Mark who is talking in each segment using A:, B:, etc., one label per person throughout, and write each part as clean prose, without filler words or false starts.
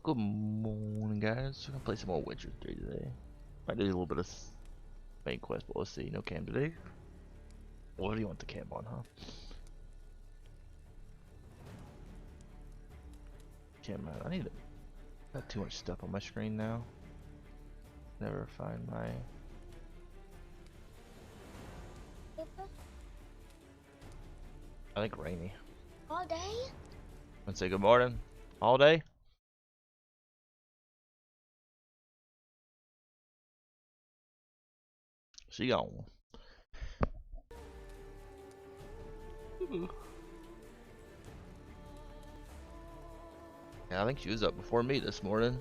A: Good morning, guys. We're gonna play some more Witcher 3 today. Might do a little bit of main quest, but we'll see. No cam today. What do you want the cam on, huh? Cam, I need to. Got too much stuff on my screen now. Never find my. I think rainy.
B: All day?
A: Let's say good morning. All day. She gone. Yeah, I think she was up before me this morning.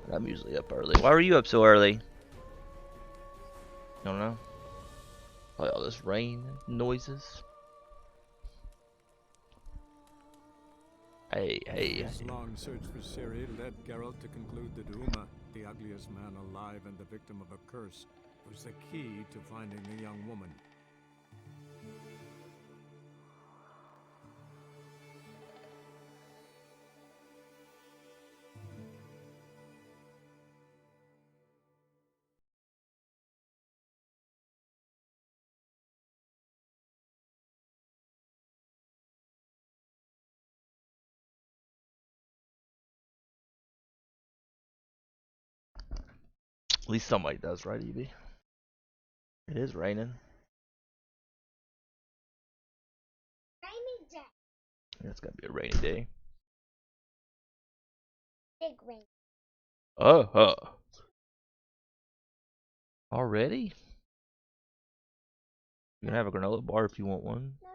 A: I'm usually up early. Why were you up so early? Don't know. Probably all this rain noises. Hey.
C: His long search for Ciri led Geralt to conclude that Uma, the ugliest man alive and the victim of a curse, was the key to finding the young woman.
A: At least somebody does, right, Evie? It is raining.
B: Rainy day.
A: Yeah, it's gonna be a rainy day.
B: Big rain.
A: Already? You can have a granola bar if you want one.
B: No.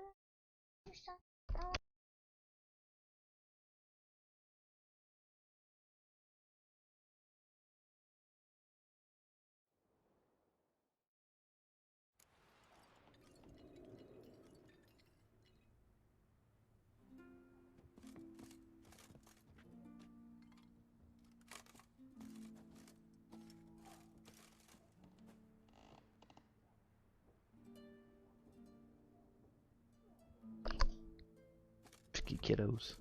A: Picky kiddos.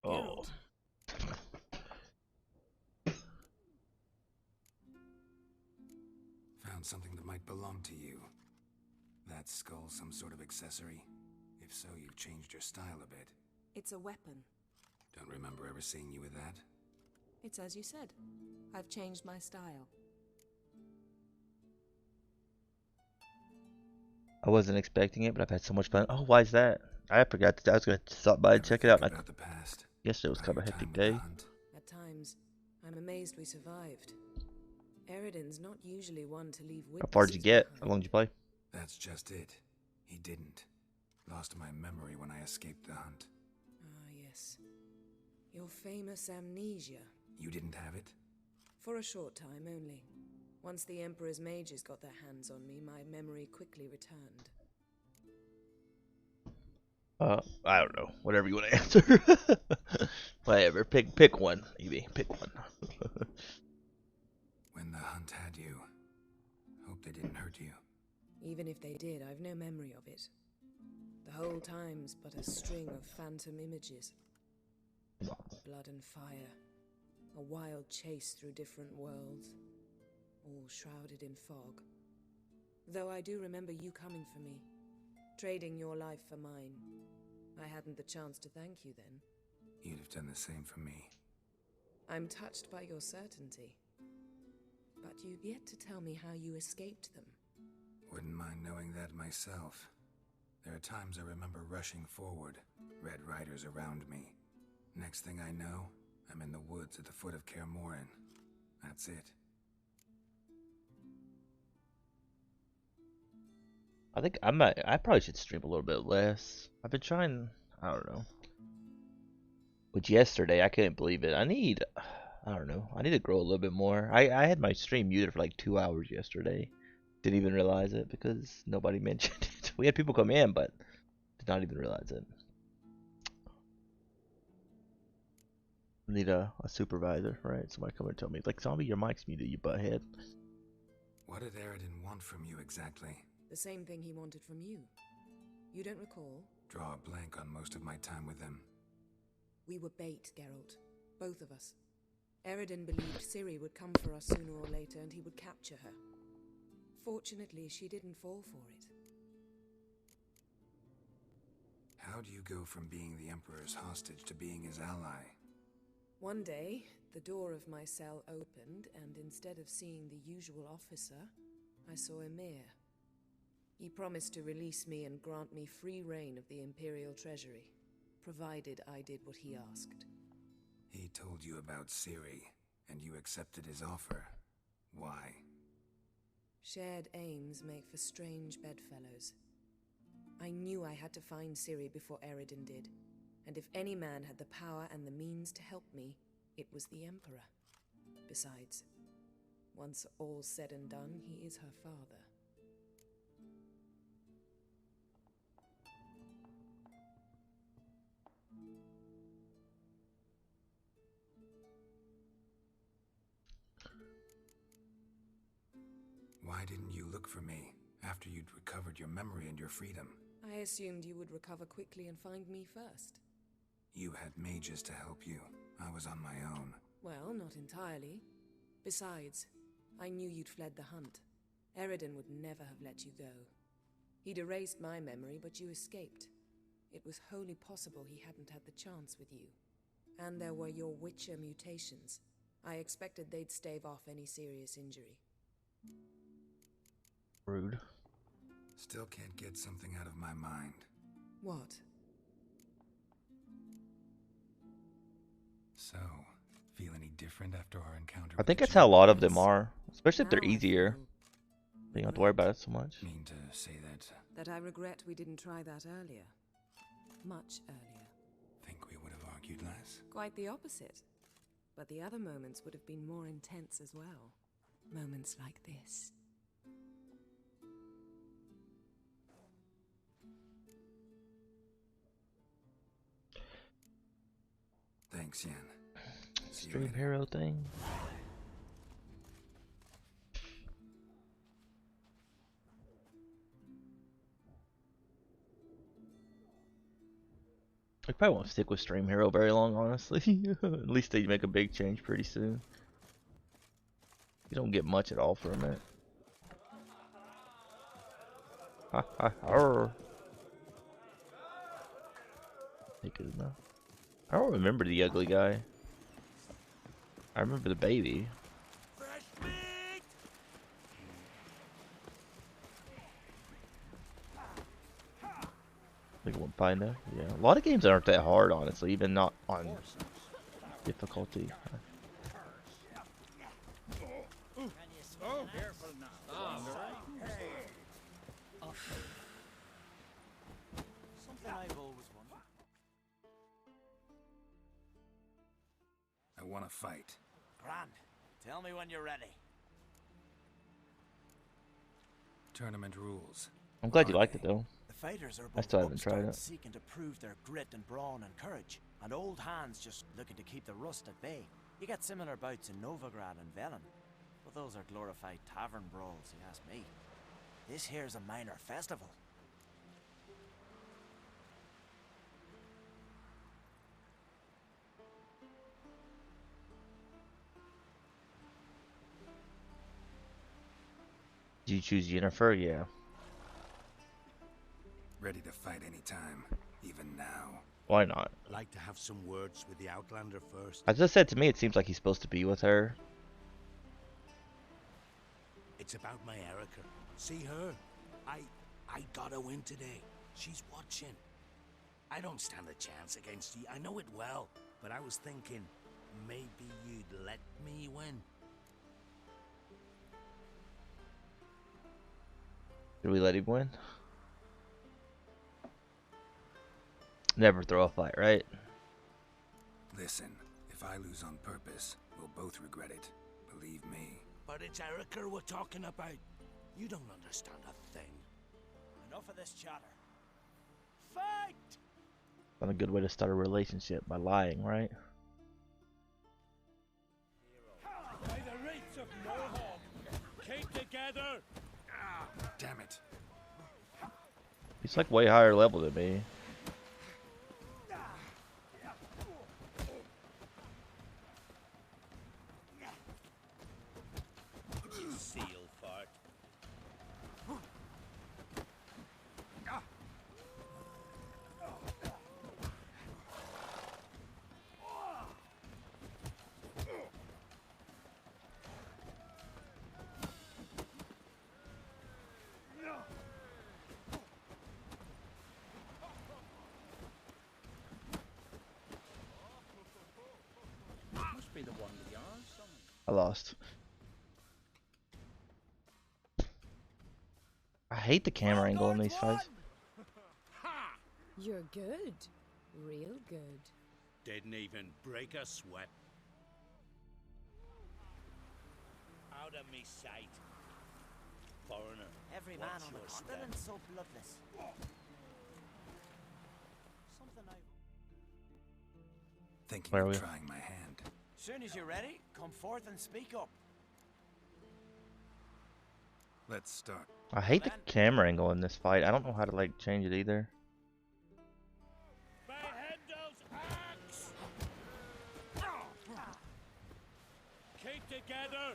A: Oh.
D: Found something that might belong to you. That skull some sort of accessory? If so, you've changed your style a bit.
E: It's a weapon.
D: Don't remember ever seeing you with that.
E: It's as you said. I've changed my style.
A: I wasn't expecting it, but I've had so much fun. Oh, why is that? I forgot that I was gonna stop by and check it out.
D: Think about the past.
A: Yesterday was kind of a hectic day.
E: At times, I'm amazed we survived. Eridan's not usually one to leave witnesses
A: How far did you get?
E: behind.
A: How long did you play?
D: That's just it. He didn't. Lost my memory when I escaped the hunt.
E: Ah, yes. Your famous amnesia.
D: You didn't have it?
E: For a short time only. Once the Emperor's mages got their hands on me, my memory quickly returned.
A: I don't know. Whatever you want to answer. Whatever. Pick one, Evie. Pick one.
D: When the hunt had you, hope they didn't hurt you.
E: Even if they did, I've no memory of it. The whole time's but a string of phantom images. Blood and fire. A wild chase through different worlds. All shrouded in fog. Though I do remember you coming for me. Trading your life for mine. I hadn't the chance to thank you then.
D: You'd have done the same for me.
E: I'm touched by your certainty. But you've yet to tell me how you escaped them.
D: Wouldn't mind knowing that myself. There are times I remember rushing forward, Red Riders around me. Next thing I know, I'm in the woods at the foot of Kaer Morhen. That's it.
A: I think I probably should stream a little bit less. I've been trying. I don't know. But yesterday, I couldn't believe it. I don't know. I need to grow a little bit more. I had my stream muted for like 2 hours yesterday. Didn't even realize it because nobody mentioned it. We had people come in, but did not even realize it. Need a supervisor, right? Somebody come and tell me, like, Zombie, your mic's muted, you butthead.
D: What did Eridan want from you exactly?
E: The same thing he wanted from you. You don't recall?
D: Draw a blank on most of my time with them.
E: We were bait, Geralt. Both of us. Eredin believed Ciri would come for us sooner or later and he would capture her. Fortunately, she didn't fall for it.
D: How do you go from being the Emperor's hostage to being his ally?
E: One day, the door of my cell opened, and instead of seeing the usual officer, I saw Emir. He promised to release me and grant me free reign of the Imperial Treasury, provided I did what he asked.
D: He told you about Ciri, and you accepted his offer. Why?
E: Shared aims make for strange bedfellows. I knew I had to find Ciri before Eredin did, and if any man had the power and the means to help me, it was the Emperor. Besides, once all's said and done, he is her father.
D: Why didn't you look for me after you'd recovered your memory and your freedom?
E: I assumed you would recover quickly and find me first.
D: You had mages to help you. I was on my own.
E: Well, not entirely. Besides, I knew you'd fled the hunt. Eredin would never have let you go. He'd erased my memory, but you escaped. It was wholly possible he hadn't had the chance with you. And there were your Witcher mutations. I expected they'd stave off any serious injury.
A: Rude.
D: Still can't get something out of my mind.
E: What?
D: So, feel any different after our encounter
A: I
D: with
A: think
D: the
A: that's how a lot of
D: Champions?
A: them are, especially if they're
E: Now I
A: easier.
E: feel
A: You don't have to worry about it so much.
D: Mean to say
E: that I regret we didn't try that earlier. Much earlier.
D: think we would have argued less?
E: Quite the opposite. But the other moments would have been more intense as well. Moments like this.
D: Thanks, Yen. See you
A: Stream
D: later.
A: hero thing. I probably won't stick with Stream Hero very long, honestly. At least they make a big change pretty soon. You don't get much at all from it. Ha ha ha. Take it enough. I don't remember the ugly guy. I remember the baby. Like one Pinda. Yeah, a lot of games aren't that hard, honestly, even not on difficulty.
F: Something I've always wondered.
D: I want to fight.
F: Grand, tell me when you're ready.
D: Tournament rules.
A: I'm glad you liked it though.
F: The fighters are
A: I
F: both
A: still haven't tried
F: upstarts
A: it.
F: seeking to prove their grit and brawn and courage, and old hands just looking to keep the rust at bay. You get similar bouts in Novigrad and Velen, but those are glorified tavern brawls, you ask me. This here's a minor festival.
A: Did you choose Jennifer? Yeah.
D: Ready to fight anytime, even now.
A: Why not?
G: Like to have some words with the Outlander first.
A: As I said, to me, it seems like he's supposed to be with her.
G: It's about my Erica. See her? I got a win today. She's watching. I don't stand a chance against you. I know it well. But I was thinking, maybe you'd let me win.
A: Did we let him win? Never throw a fight, right?
D: Listen, if I lose on purpose, we'll both regret it. Believe me.
G: But it's Erica we're talking about. You don't understand a thing.
F: Enough of this chatter. Fight!
A: Not a good way to start a relationship by lying, right?
C: By the rates of Mohawk, keep together!
D: Damn it.
A: He's like way higher level than me.
G: You seal fart. Must be the one with the arms.
A: I lost. I hate the camera angle in these fights.
E: You're good. Real good.
G: Didn't even break a sweat. Out of me sight. Foreigner.
F: Every man
G: what's
F: on the
G: your
F: continent
G: step?
F: so bloodless. Something I...
D: Thinking
A: Where are
D: of
A: we?
D: trying my hand.
F: Soon as you're ready, come forth and speak up.
D: Let's start.
A: I hate the camera angle in this fight. I don't know how to like change it either.
G: By Hendel's axe! Keep together!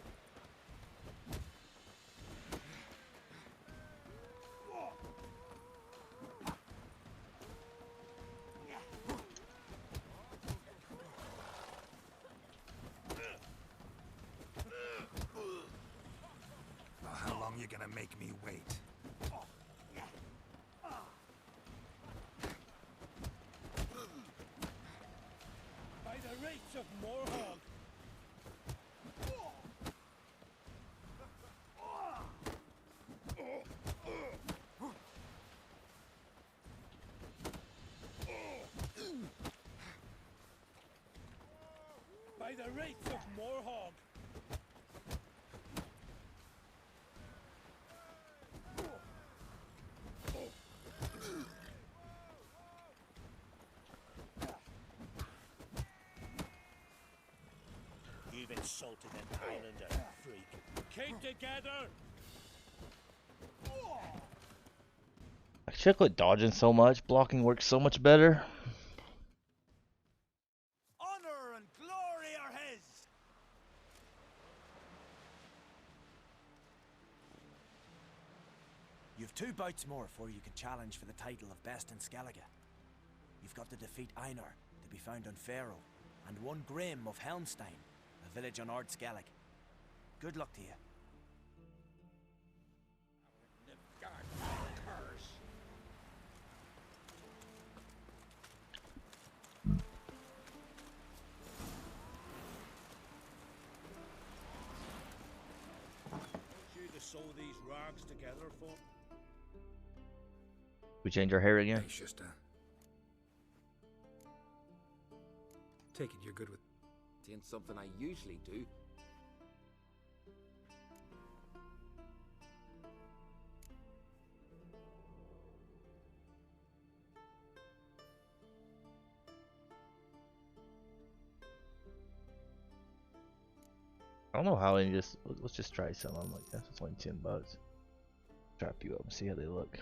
D: Well, how long you gonna make me wait?
G: By the rates of Morhog! By the rates of Morhog! You've insulted an islander, freak. Keep together!
A: I should quit dodging so much. Blocking works so much better.
F: Honor and glory are his! You've 2 bouts more before you can challenge for the title of Best in Skellige. You've got to defeat Einar, to be found on Faroe, and 1 Grim of Helmstein, a village on Ard Skellig. Good luck to you.
G: You to sew these rags together for?
A: We change our hair again.
D: Hey, Shusta. Take it you're good with...
H: Ain't something I usually do.
A: I don't know how any just let's just try some of them like this. It's only $10. Try a few of them, see how they look.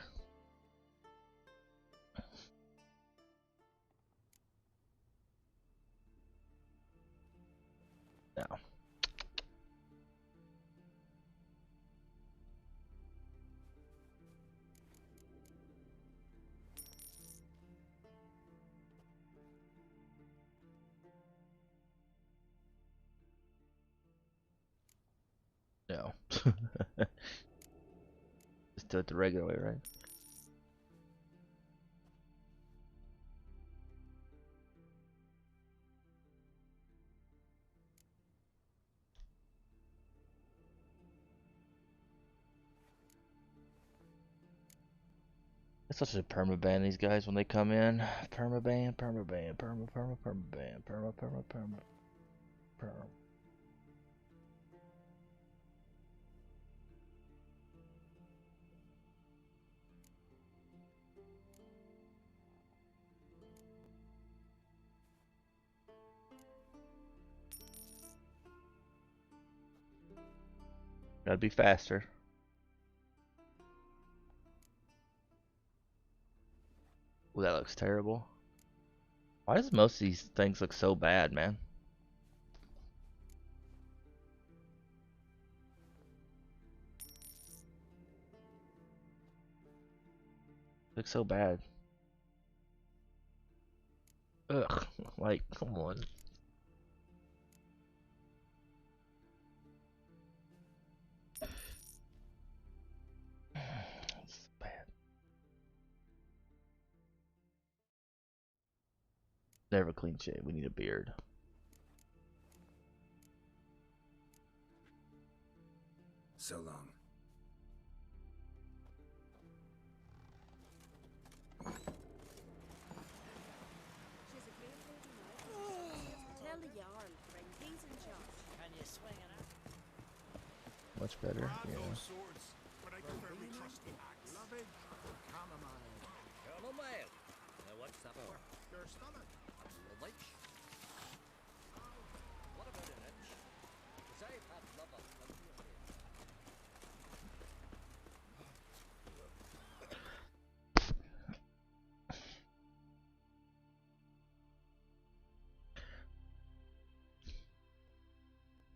A: Now. No. Just do it the regular way, right? It's such a permaban these guys when they come in. Permaban, permaban, permaban, perma. Gotta be faster. Ooh, that looks terrible. Why does most of these things look so bad, man? Looks so bad. Ugh, like, come on. It's bad. Never clean shave. We need a beard.
D: So long.
I: Tell the yarn, bring things and shots.
F: Can you swing it out?
A: Much better. Yeah.
C: swords, but I prefer we trusty axe. Lovage, chamomile.
H: Chamomile. Now what's that for?
C: Your stomach.
H: Lovage. What about an itch? 'Cause I've had love of plenty of days.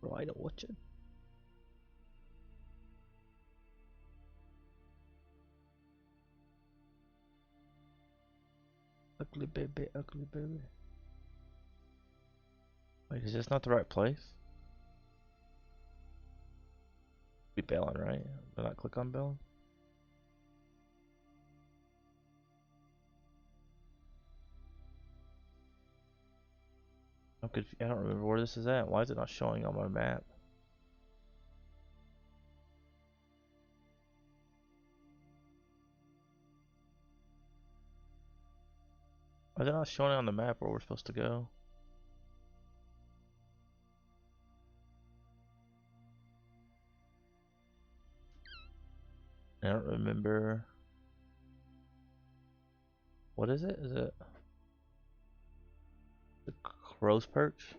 A: Bro, I don't watch it. Ugly baby, ugly baby. Wait, is this not the right place? Be Bellin, right? Did I click on Bellin? I'm confused. I don't remember where this is at. Why is it not showing on my map? Why is it not showing on the map where we're supposed to go? I don't remember. What is it? Is it the crow's perch?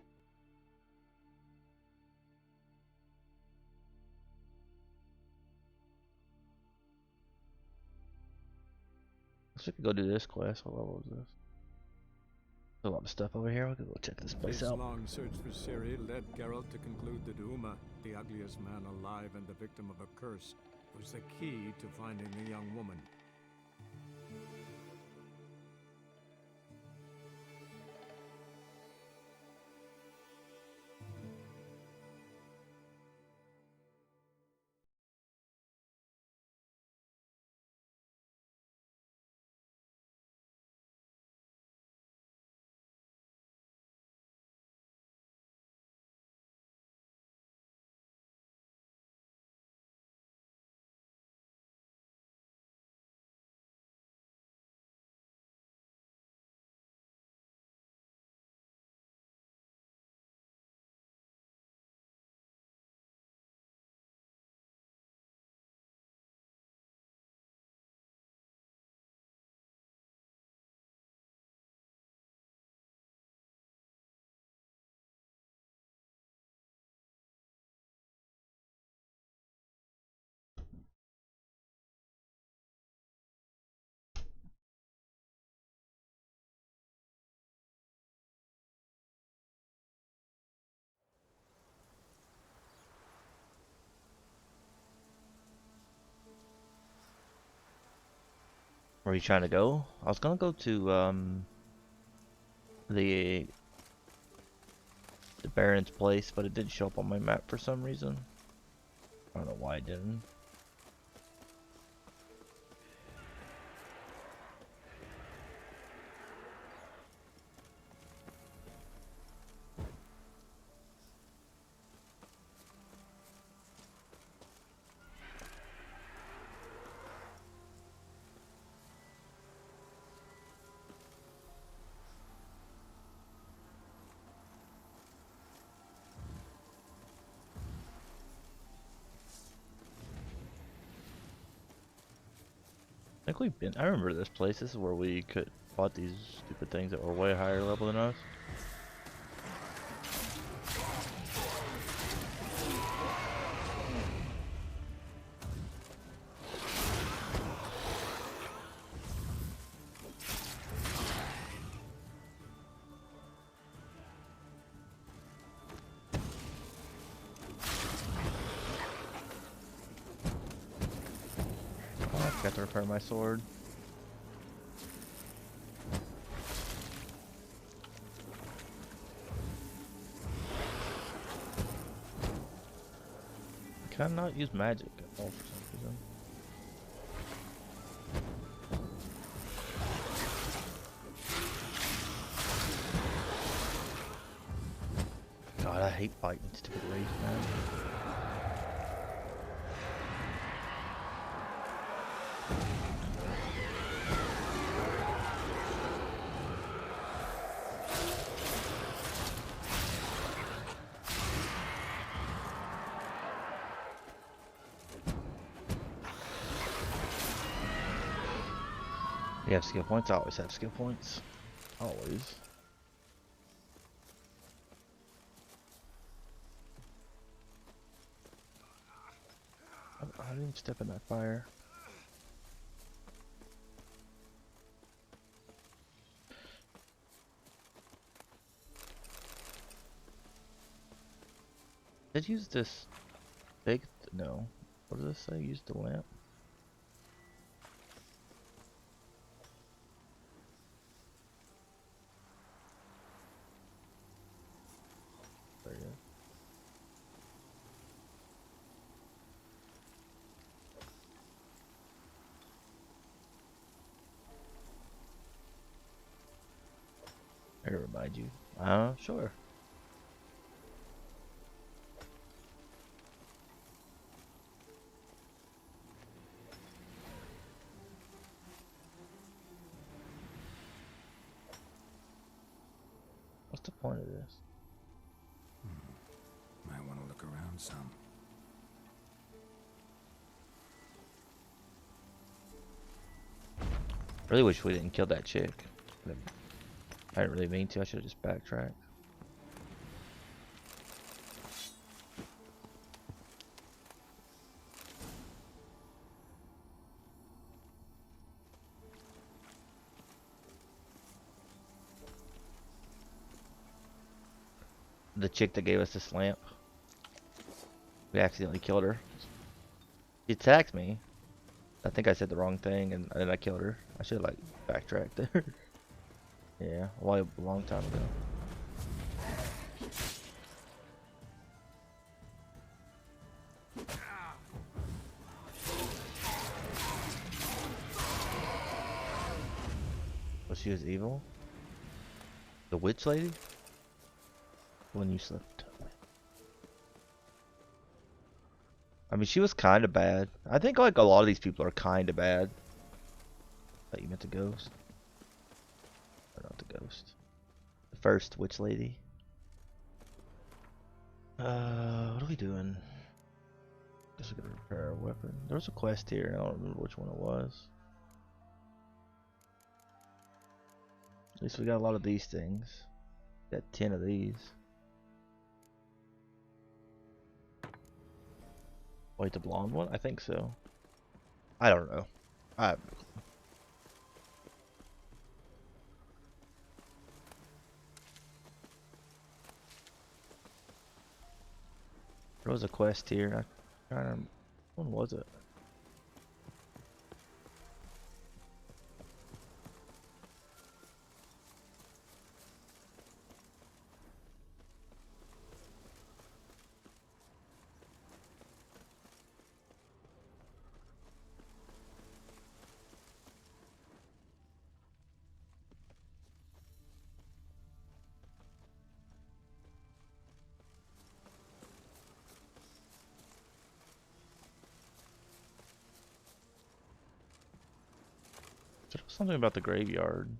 A: Let's go do this quest. What level is this? There's a lot of stuff over here. We could go check this place
C: This
A: out.
C: long search for Ciri led Geralt to conclude that Uma, the ugliest man alive and the victim of a curse, was the key to finding the young woman.
A: Where are you trying to go? I was gonna go to the Baron's place, but it didn't show up on my map for some reason. I don't know why it didn't. I think we've been. I remember this place. This is where we could fought these stupid things that were way higher level than us. have to repair my sword. I cannot use magic at all for some reason. God, I hate fighting stupid waves, man. You have skill points? I always have skill points. Always. I didn't step in that fire. Did use this big? No. What does this say? Use the lamp. There you go. I gotta remind you. Sure. What's the point of this?
D: Might want to look around some.
A: Really wish we didn't kill that chick. I didn't really mean to. I should have just backtracked. The chick that gave us this lamp. We accidentally killed her. She attacked me. I think I said the wrong thing and then I killed her. I should have like backtracked there. Yeah, a long time ago. Was she was evil? The witch lady? When you slept. I mean, she was kind of bad. I think like a lot of these people are kind of bad. I thought you meant the ghost. Or not the ghost. The first witch lady. What are we doing? Guess we're gonna repair our weapon. There was a quest here, and I don't remember which one it was. At least we got a lot of these things. Got 10 of these. Wait, the blonde one? I think so. I don't know. I have no clue. There was a quest here. I'm trying to. When was it? There was something about the graveyard.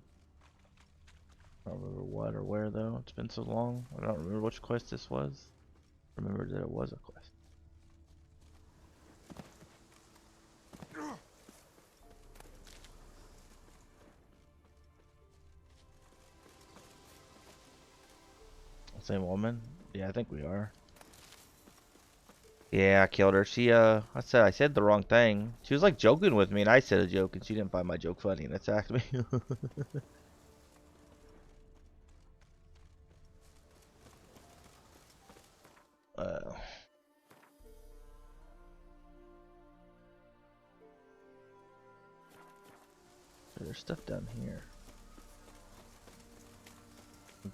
A: I don't remember what or where though. It's been so long. I don't remember which quest this was. I remember that it was a quest. Same woman? Yeah, I think we are. Yeah, I killed her. She, I said the wrong thing. She was like joking with me, and I said a joke, and she didn't find my joke funny and attacked me. uh, There's stuff down here.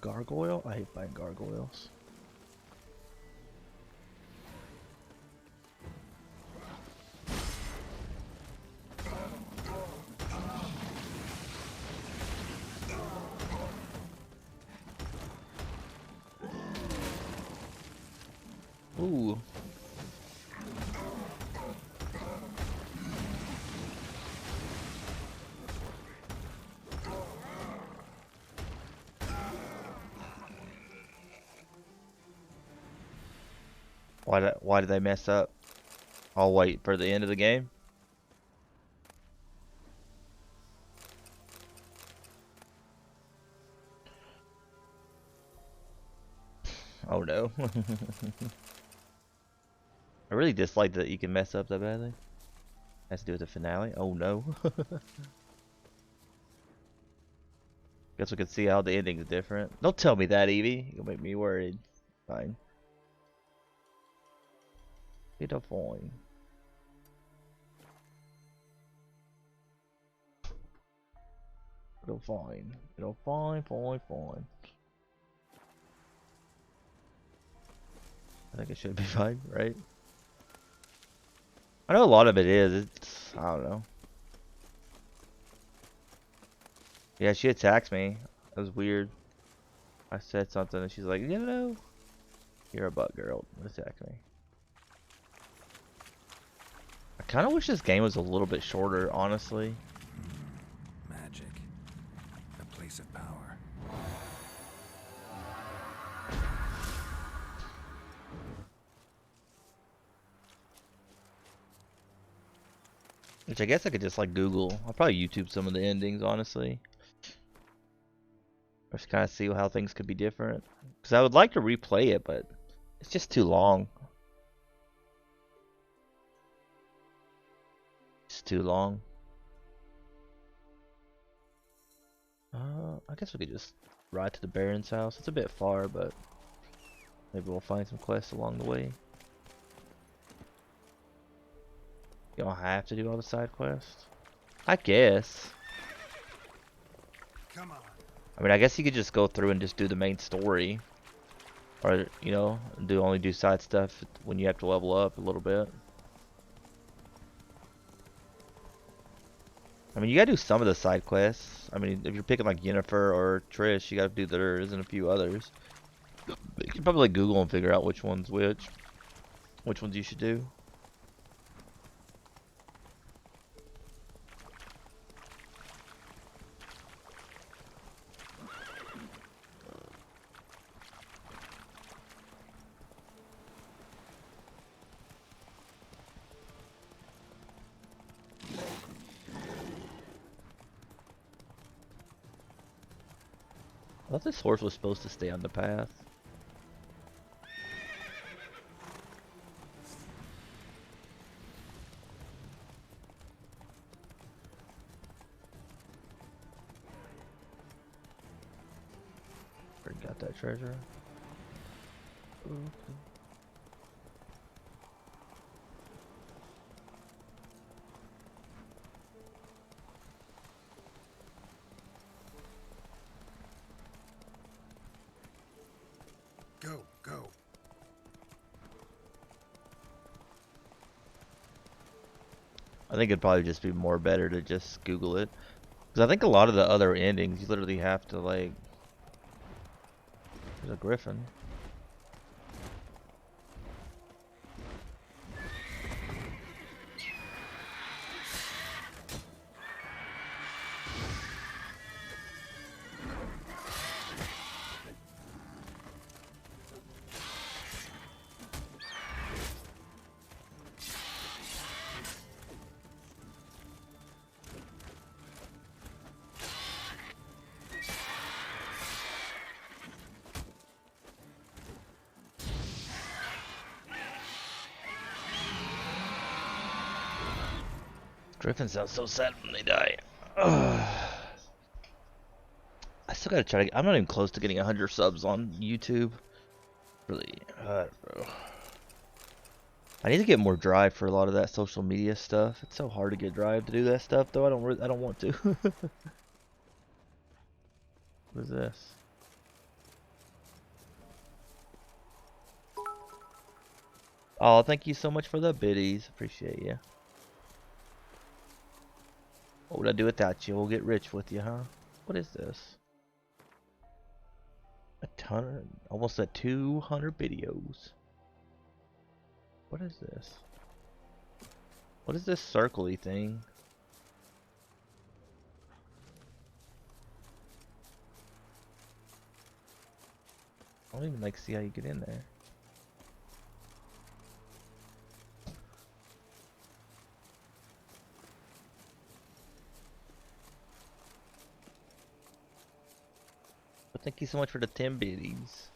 A: Gargoyle? I hate buying gargoyles. Ooh. Why did they mess up? I'll wait for the end of the game. Oh no. I really dislike that you can mess up that badly. Has to do with the finale. Oh no. Guess we can see how the ending is different. Don't tell me that, Evie. You'll make me worried. Fine. It'll fine. It'll fine. It'll fine. I think it should be fine, right? I know a lot of it is. It's, I don't know. Yeah, she attacks me. That was weird. I said something and she's like, you know, you're a butt girl. Attack me. I kind of wish this game was a little bit shorter, honestly.
D: Magic. A place of power.
A: Which I guess I could just like Google. I'll probably YouTube some of the endings, honestly. Or just kind of see how things could be different. Because I would like to replay it, but it's just too long. It's too long. I guess we could just ride to the Baron's house. It's a bit far, but maybe we'll find some quests along the way. You don't have to do all the side quests. I guess.
D: Come on.
A: I mean, I guess you could just go through and just do the main story. Or, you know, only do side stuff when you have to level up a little bit. I mean, you gotta do some of the side quests. I mean, if you're picking like Yennefer or Trish, you gotta do theirs and a few others. You can probably like Google and figure out which one's which ones you should do. I thought this horse was supposed to stay on the path. Already got that treasure. Okay.
D: Go.
A: I think it'd probably just be more better to just Google it. Because I think a lot of the other endings, you literally have to like... There's a griffin. Griffin sounds so sad when they die. Ugh. I still gotta try to. I'm not even close to getting 100 subs on YouTube. Really, I don't know. I need to get more drive for a lot of that social media stuff. It's so hard to get drive to do that stuff, though. I don't want to. What is this? Oh, thank you so much for the biddies. Appreciate you. What would I do without you? We'll get rich with you, huh? What is this? A ton, almost at 200 videos. What is this? What is this circle-y thing? I don't even like see how you get in there. But thank you so much for the 10 biddies.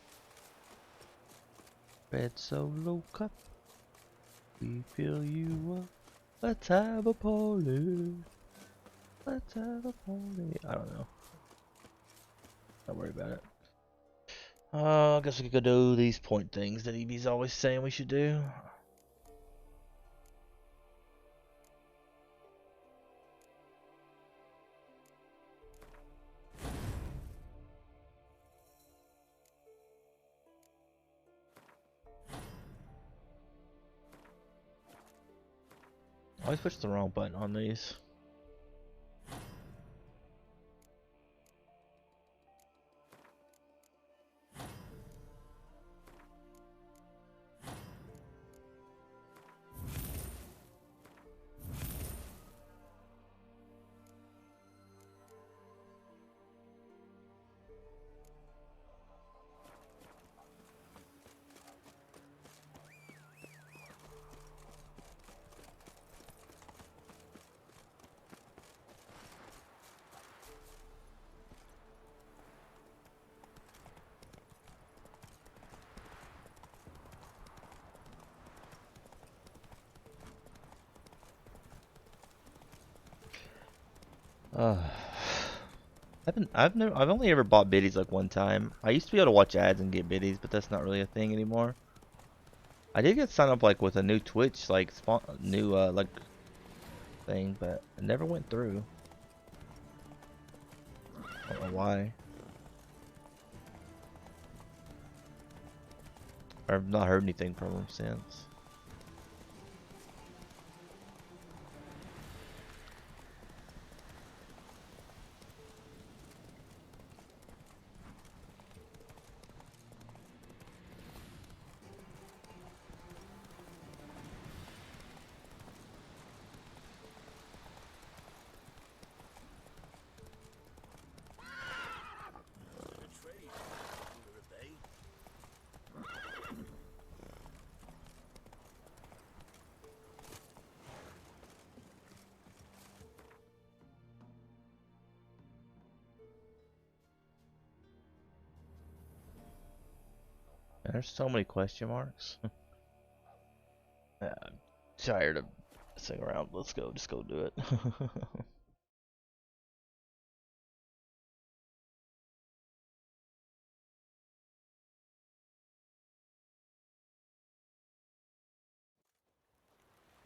A: Red Solo Cup. We fill you up. Let's have a party. Let's have a party. I don't know. Don't worry about it. I guess we could go do these point things that Evie's always saying we should do. I always push the wrong button on these. I've only ever bought biddies like one time. I used to be able to watch ads and get biddies, but that's not really a thing anymore. I did get signed up like with a new Twitch like new like thing, but it never went through. I don't know why. I've not heard anything from them since. There's so many question marks. I'm tired of sitting around. Let's go. Just go do it.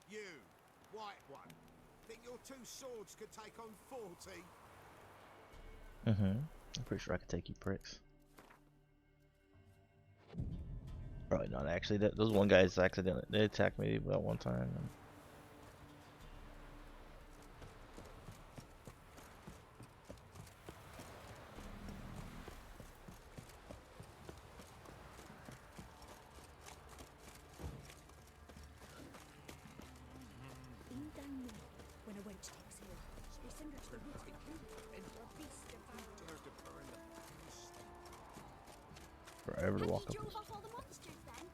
J: You, white one, think your two swords could take on 40?
A: I'm pretty sure I could take you pricks. Probably not actually. Those one guys accidentally they attacked me about one time.
I: Been down there when a wench takes ill. They send her to the woods to kill and a beast devoured.
A: Forever to walk up.
I: Drove off all the monsters then?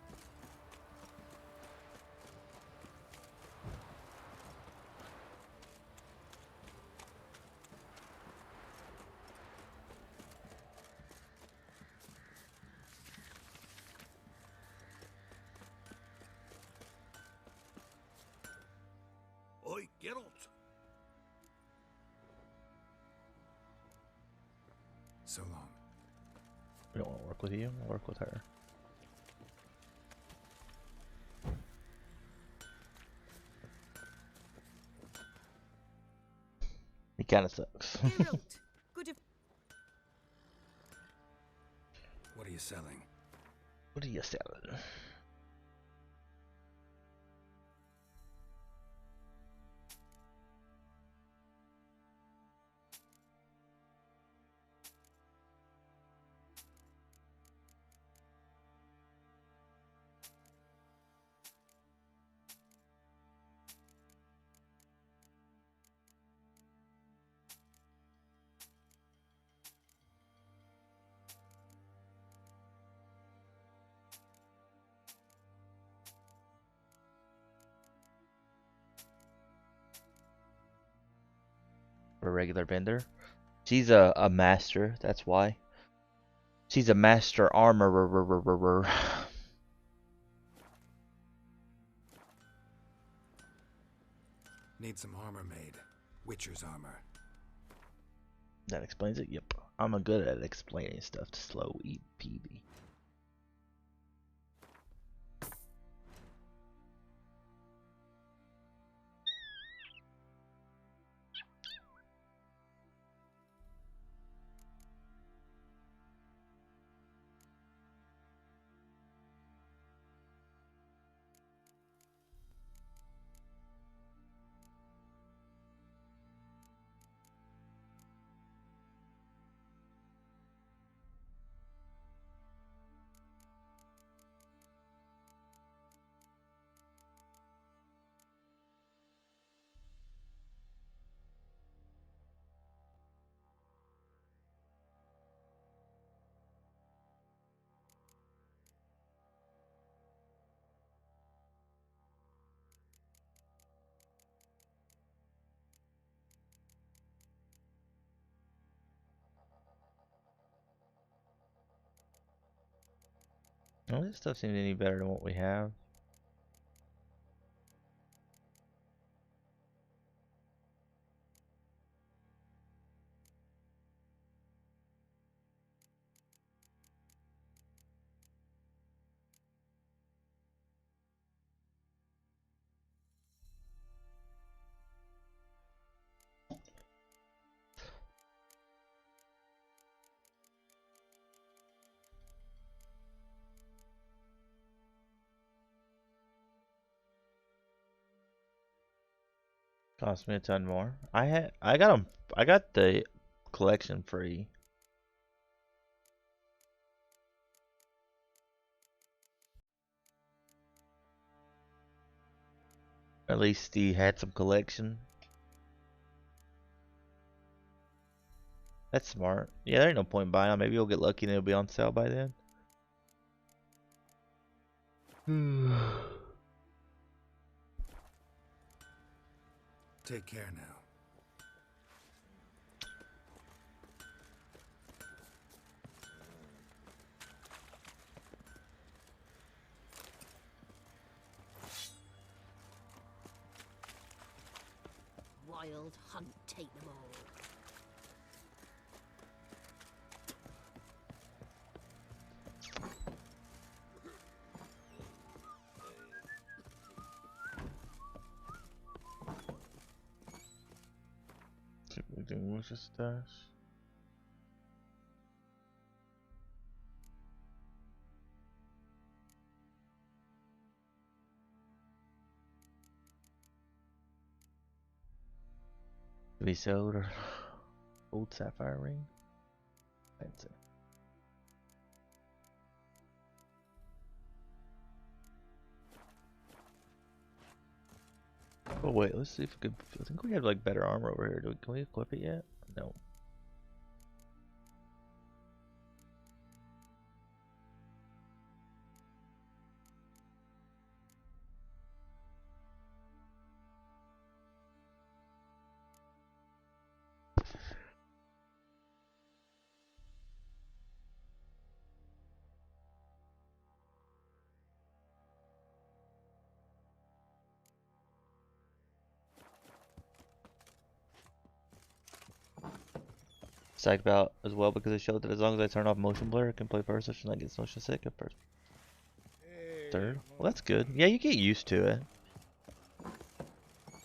G: Oi, Geralt!
D: So long.
A: We don't want to work with you. We'll work with her. He kind of sucks.
E: Geralt, good of
D: What are you selling?
A: What are you selling? A regular vendor. She's a master, that's why. She's a master armorer.
D: Need some armor made. Witcher's armor.
A: That explains it? Yep. I'm a good at explaining stuff to slow PB. Well, this stuff seems any better than what we have. Cost me a ton more. I got them. I got the collection free. At least he had some collection. That's smart. Yeah, there ain't no point buying them. Maybe you'll get lucky and it'll be on sale by then.
D: Take care now.
I: Wild hunt, take them all.
A: What's your stash? To be sold or old sapphire ring? Fancy. Oh wait, let's see if we could. I think we have like better armor over here. Can we equip it yet? No. Psyched about as well because it showed that as long as I turn off motion blur, I can play first. I should not get motion sick at first. Third? Well, that's good. Yeah, you get used to it.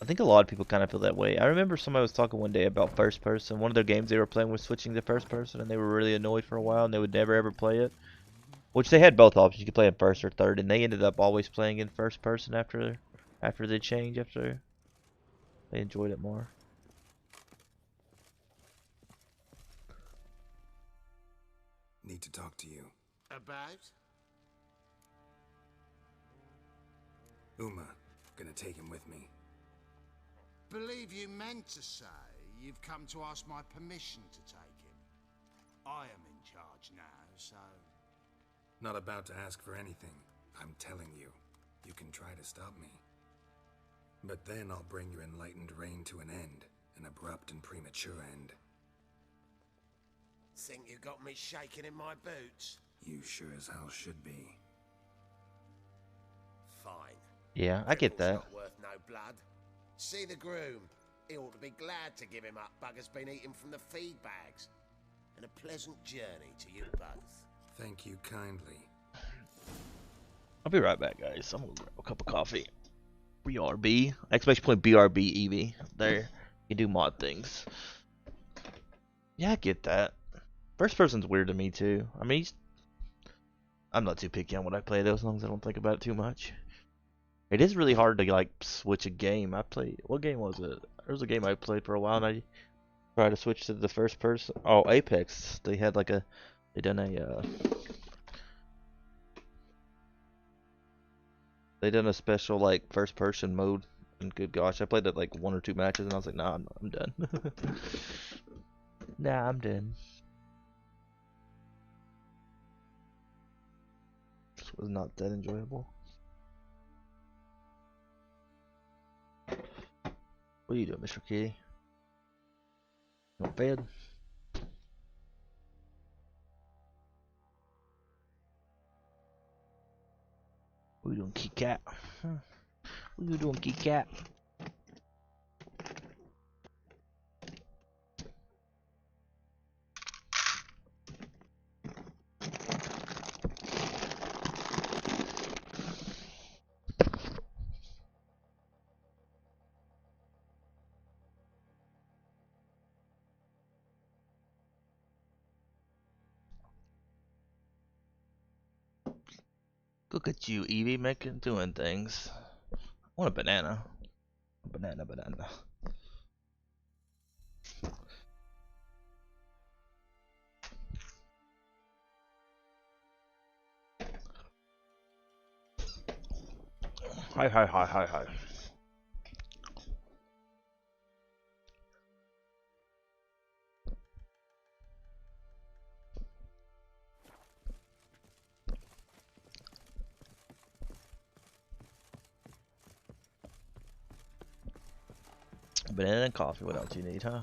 A: I think a lot of people kind of feel that way. I remember somebody was talking one day about first person. One of their games they were playing was switching to first person, and they were really annoyed for a while, and they would never ever play it. Which they had both options. You could play in first or third, and they ended up always playing in first person after the change, after they enjoyed it more.
D: Need to talk to you.
J: About?
D: Uma, gonna take him with me.
J: Believe you meant to say you've come to ask my permission to take him. I am in charge now, so...
D: Not about to ask for anything. I'm telling you. You can try to stop me. But then I'll bring your enlightened reign to an end. An abrupt and premature end.
J: Think you got me shaking in my boots?
D: You sure as hell should be.
J: Fine.
A: Yeah, I get that.
J: Not worth no blood. See the groom. He ought to be glad to give him up. Bugger's been eating from the feed bags. And a pleasant journey to you both.
D: Thank you kindly.
A: I'll be right back, guys. I'm gonna grab a cup of coffee. BRB. I expect you play BRB Eevee. There. You do mod things. Yeah, I get that. First person's weird to me too. I mean, I'm not too picky on what I play though, as long as I don't think about it too much. It is really hard to like switch a game. What game was it? There was a game I played for a while and I tried to switch to the first person. Oh, Apex. They had like they done a special like first person mode, and good gosh, I played that like 1 or 2 matches and I was like, nah, I'm done. Nah, I'm done. This was not that enjoyable. What are you doing, Mr. Kitty? You want bed? What are you doing, Kit Kat? What are you doing, Kit Kat? Look at you, Eevee, doing things. I want a banana. Banana. Hi. Banana and coffee, what else do you need, huh?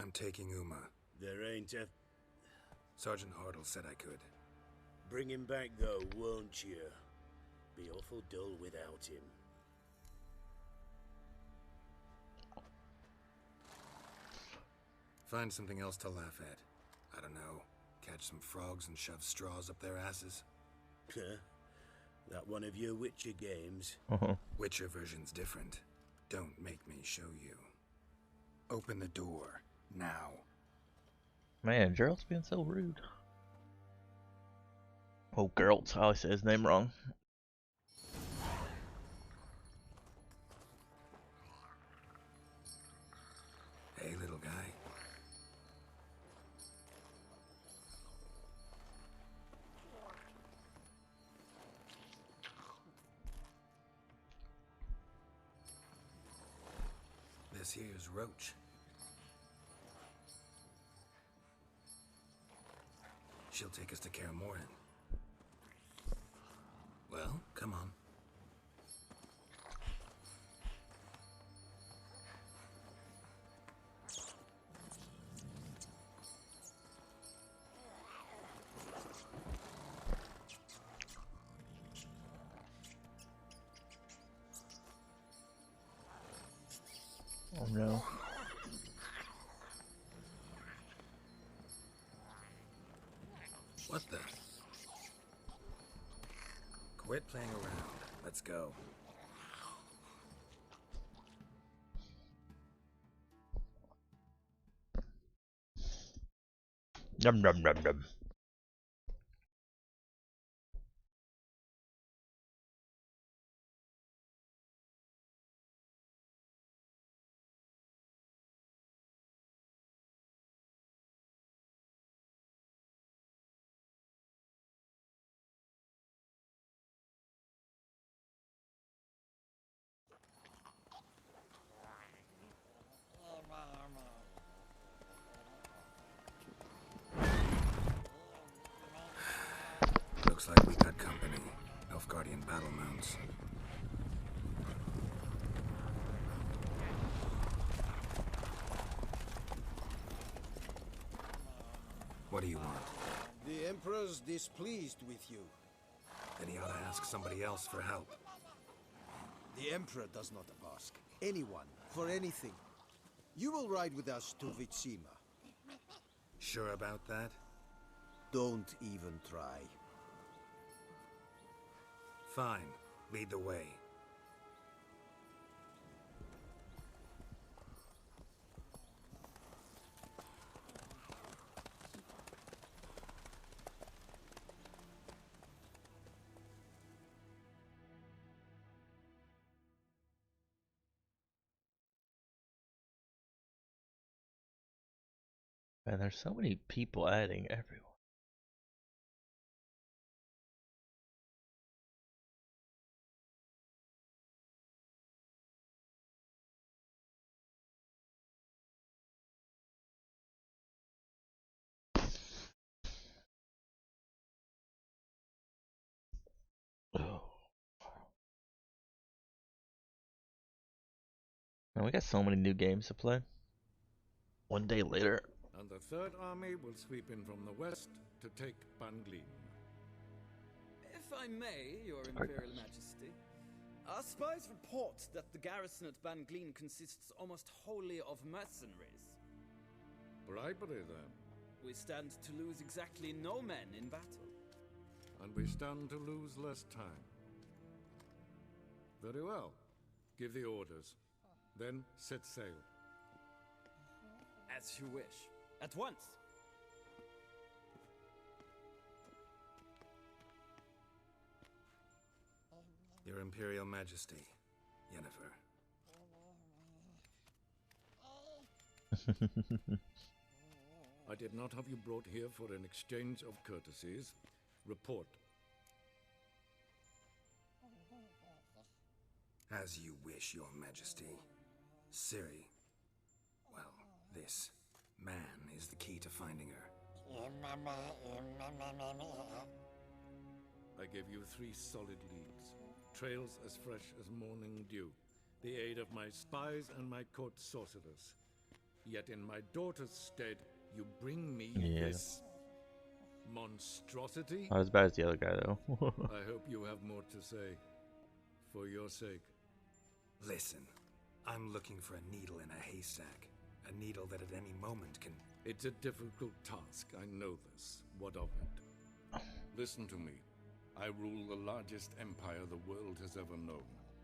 D: I'm taking Uma.
G: There ain't a...
D: Sergeant Hartle said I could.
G: Bring him back though, won't you? Be awful dull without him.
D: Find something else to laugh at. I don't know. Catch some frogs and shove straws up their asses.
G: Huh? That one of your Witcher games?
D: Witcher version's different. Don't make me show you. Open the door. Now.
A: Man, Gerald's being so rude. Oh, Geralt. I always say his name wrong.
D: Hey, little guy. This here's Roach. She'll take us to Kaer Morhen. Well, come on.
A: Oh no.
D: What the? Quit playing around. Let's go.
A: Num num num num.
D: Looks like we got company. Nilfgaardian battle mounts. What do you want?
K: The Emperor's displeased with you.
D: Then he ought to ask somebody else for help.
K: The Emperor does not ask anyone for anything. You will ride with us to Vitsima.
D: Sure about that?
K: Don't even try.
D: Fine. Lead the way.
A: Man, there's so many people adding everywhere. Oh. Man, we got so many new games to play. One day later.
C: And the Third Army will sweep in from the west to take Banglin.
L: If I may, Your Imperial Majesty, our spies report that the garrison at Banglin consists almost wholly of mercenaries.
C: Bribery, then.
L: We stand to lose exactly no men in battle.
C: And we stand to lose less time. Very well. Give the orders. Then set sail.
L: As you wish. At once.
D: Your Imperial Majesty, Yennefer.
C: I did not have you brought here for an exchange of courtesies. Report.
D: As you wish, Your Majesty. Ciri. Well, this man is the key to finding her.
C: I give you 3 solid leads. Trails as fresh as morning dew. The aid of my spies and my court sorcerers. Yet in my daughter's stead, you bring me this monstrosity?
A: Not as bad as the other guy, though.
C: I hope you have more to say. For your sake.
D: Listen, I'm looking for a needle in a haystack. A needle that at any moment can...
C: It's a difficult task, I know this. What of it? Listen to me. I rule the largest empire the world has ever known.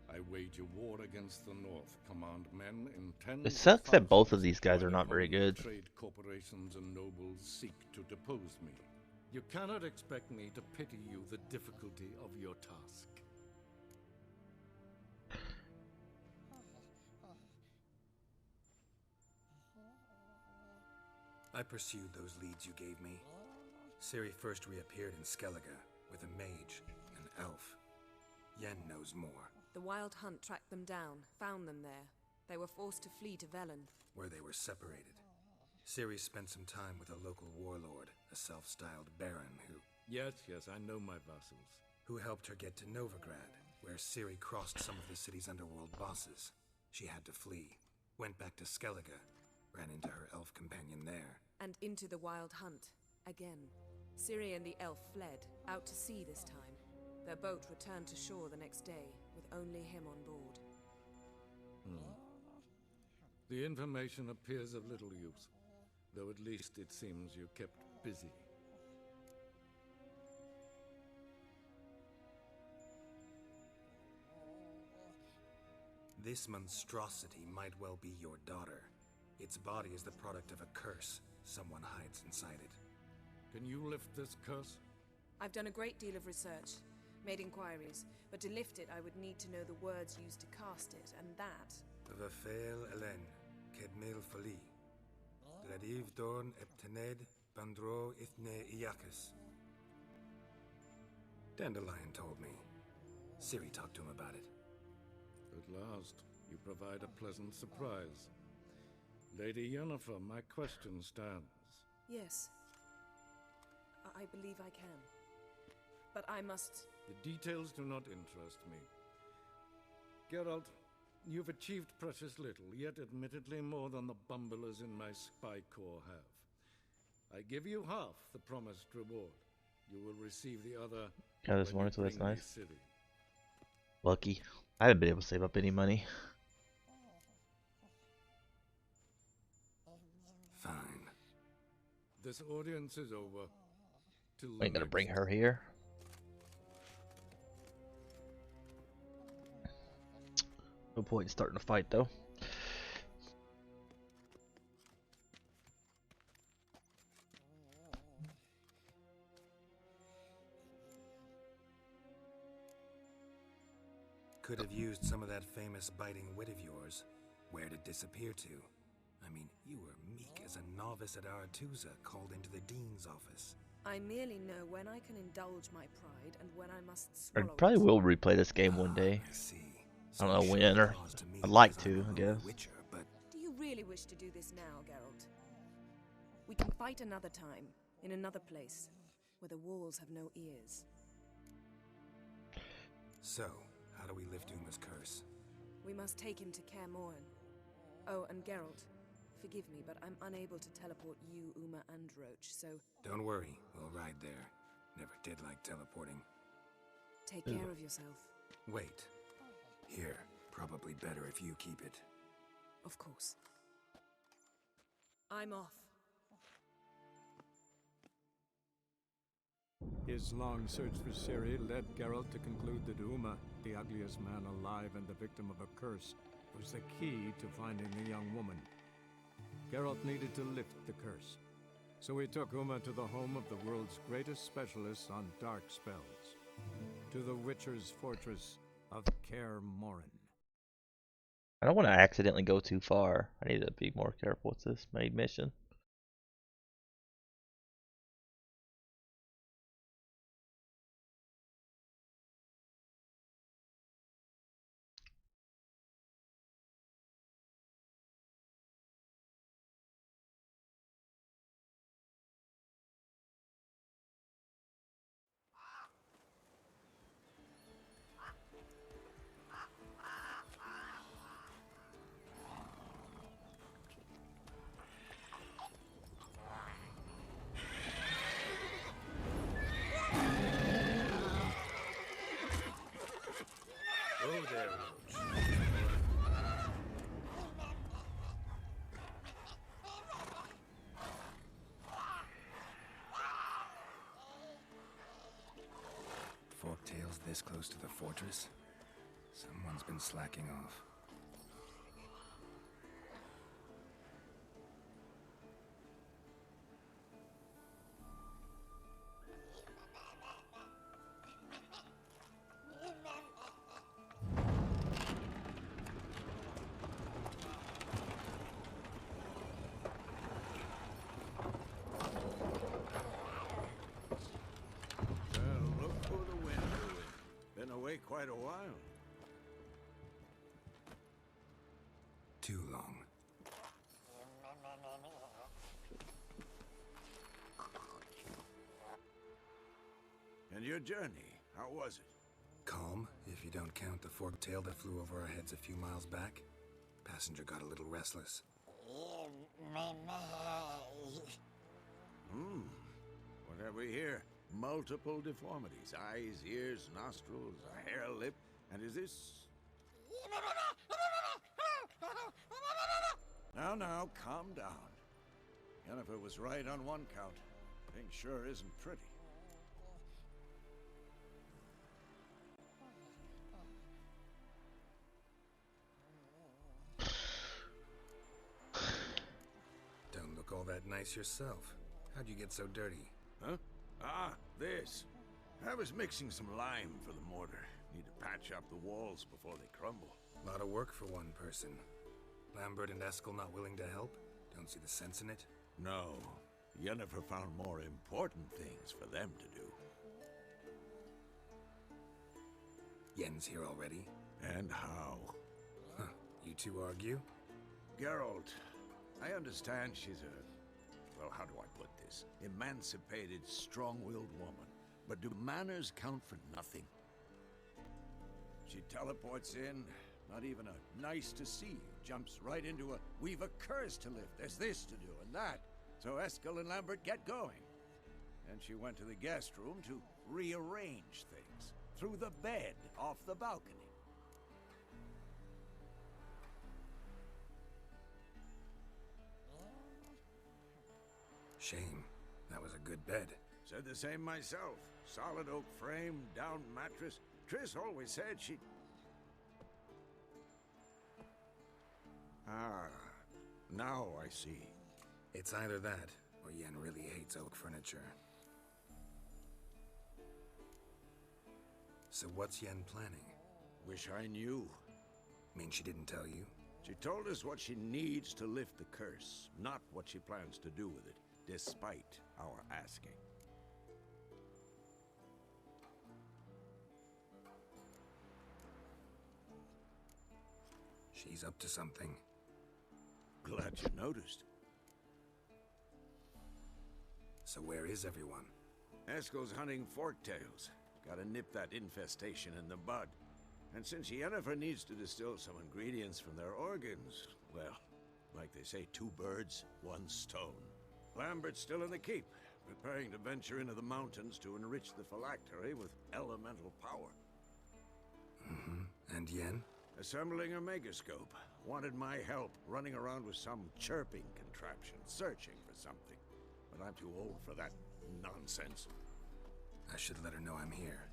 C: I wage a war against the North, command men in tens
A: It sucks that both of these guys are not very good.
C: Trade corporations and nobles seek to depose me. You cannot expect me to pity you the difficulty of your task.
D: I pursued those leads you gave me. Ciri first reappeared in Skellige with a mage, an elf. Yen knows more.
E: The Wild Hunt tracked them down, found them there. They were forced to flee to Velen,
D: where they were separated. Ciri spent some time with a local warlord, a self-styled baron who...
C: Yes, I know my vassals.
D: Who helped her get to Novigrad, where Ciri crossed some of the city's underworld bosses. She had to flee, went back to Skellige, ran into her elf companion there.
E: and into the Wild Hunt, again. Ciri and the elf fled, out to sea this time. Their boat returned to shore the next day, with only him on board.
C: The information appears of little use, though at least it seems you kept busy.
D: This monstrosity might well be your daughter. Its body is the product of a curse someone hides inside it.
C: Can you lift this curse?
E: I've done a great deal of research, made inquiries, but to lift it I would need to know the words used to cast it, and that...
D: Vafel Elen, Kedmel Fali. Gladiv Dorn Eptened Bandro Ithne Iacus. Dandelion told me. Ciri talked to him about it.
C: At last, you provide a pleasant surprise. Lady Yennefer, my question stands.
E: Yes. I believe I can. But I must...
C: The details do not interest me. Geralt, you've achieved precious little, yet admittedly more than the bumblers in my spy corps have. I give you half the promised reward. You will receive the other.
A: Got this morning, so that's
C: bring me
A: nice.
C: Ciri.
A: Lucky. I haven't been able to save up any money.
D: Fine.
C: This audience is over. Till
A: I ain't
C: the
A: gonna bring
C: next.
A: her here. No point in starting a fight though.
D: Could have used some of that famous biting wit of yours. Where'd it disappear to? I mean, you were meek as a novice at Aretuza called into the Dean's office.
E: I merely know when I can indulge my pride and when I must
A: I
E: swallow
A: probably
E: it.
A: will replay this game one day.
D: I see.
A: I don't know
D: So
A: when,
D: sure
A: or
D: cause to me
A: I'd like
D: because
A: to,
D: I'm
A: I
D: a
A: guess.
D: Witcher, but
E: Do you really wish to do this now, Geralt? We can fight another time, in another place, where the walls have no ears.
D: so, how do we lift Uma's curse?
E: We must take him to Kaer Morhen. Oh, and Geralt, forgive me, but I'm unable to teleport you, Uma, and Roach, so
D: Don't worry, we'll ride there. Never did like teleporting.
E: take care of yourself.
D: Wait. Here, probably better if you keep it.
E: Of course. I'm off.
C: His long search for Ciri led Geralt to conclude that Uma, the ugliest man alive and the victim of a curse, was the key to finding the young woman. Geralt needed to lift the curse, so he took Uma to the home of the world's greatest specialists on dark spells, to the Witcher's fortress of Kaer Morhen.
A: I don't want to accidentally go too far. I need to be more careful with this main mission.
C: Oh, there, Roach.
D: Forktail's this close to the fortress? Someone's been slacking off.
G: Well, look for the wind. Been away quite a while.
D: Too long.
G: And your journey, how was it?
D: Calm, if you don't count the forktail that flew over our heads a few miles back. Passenger got a little restless.
G: What have we here? Multiple deformities. Eyes, ears, nostrils, a hair lip. And is this... Now, calm down. Yennefer was right on one count. Thing sure isn't pretty.
D: nice yourself. How'd you get so dirty?
C: Huh? Ah, this. I was mixing some lime for the mortar. Need to patch up the walls before they crumble.
D: A lot of work for one person. Lambert and Eskel not willing to help? Don't see the sense in it?
C: No. Yennefer found more important things for them to do.
D: Yen's here already?
C: And how?
D: Huh. You two argue?
C: Geralt, I understand she's a... well, how do I put this? Emancipated, strong-willed woman. But do manners count for nothing? She teleports in, not even a nice to see you, jumps right into a we've a curse to lift, there's this to do and that. So Eskel and Lambert get going. And she went to the guest room to rearrange things. Through the bed, off the balcony.
D: Shame. That was a good bed.
C: Said the same myself. Solid oak frame, down mattress. Triss always said she'd... Ah, now I see.
D: It's either that, or Yen really hates oak furniture. So what's Yen planning?
C: Wish I knew.
D: Mean she didn't tell you?
C: She told us what she needs to lift the curse, not what she plans to do with it, despite our asking.
D: She's up to something.
C: Glad you noticed.
D: So where is everyone?
C: Eskel's hunting forktails. Gotta nip that infestation in the bud. And since Yennefer needs to distill some ingredients from their organs, well, like they say, 2 birds, 1 stone. Lambert's still in the keep, preparing to venture into the mountains to enrich the phylactery with elemental power.
D: Mm-hmm. And Yen?
C: Assembling a megascope. Wanted my help running around with some chirping contraption, searching for something. But I'm too old for that nonsense.
D: I should let her know I'm here.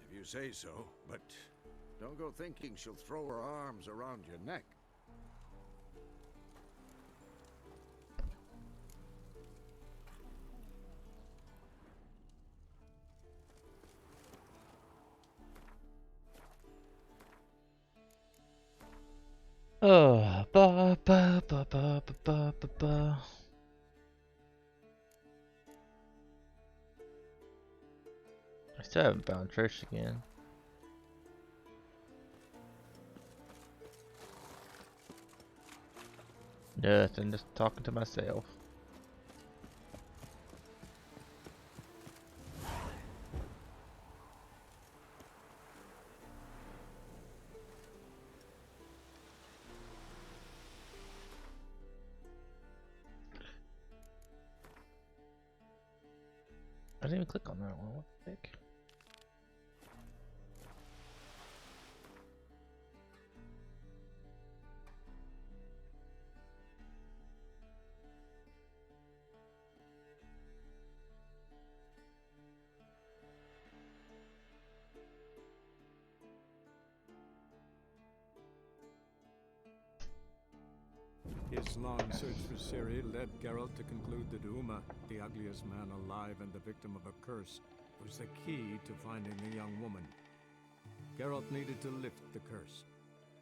C: If you say so, but don't go thinking she'll throw her arms around your neck.
A: Oh, ba ba ba ba ba ba ba ba. I still haven't found Trish again. Nothing, just talking to myself. I didn't even click on that one. What the heck?
C: His long search for Ciri led Geralt to conclude that Uma, the ugliest man alive and the victim of a curse, was the key to finding the young woman. Geralt needed to lift the curse,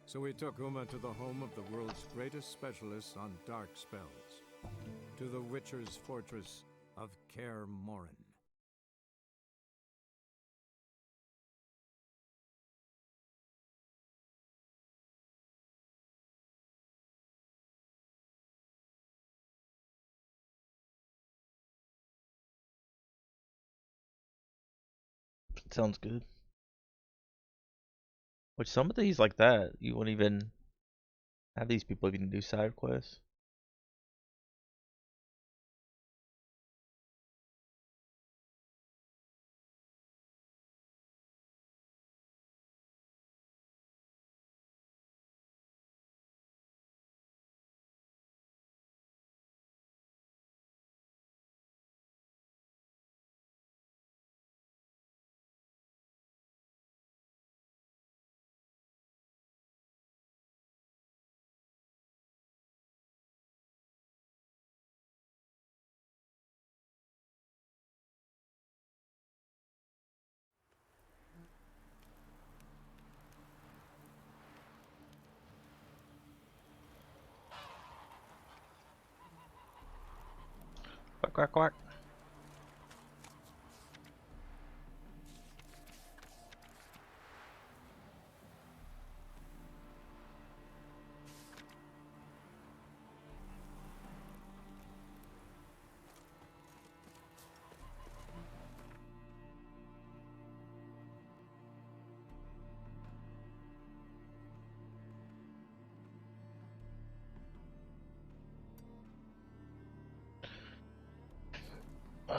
C: so he took Uma to the home of the world's greatest specialist on dark spells, to the Witcher's fortress of Kaer Morhen.
A: Sounds good. Which some of these like that, you won't even have these people even do side quests. quack, quack.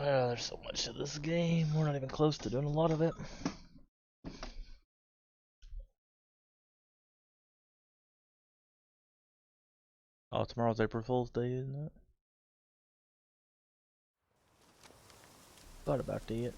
A: There's so much to this game. We're not even close to doing a lot of it. Oh, tomorrow's April Fool's Day, isn't it? Thought about it.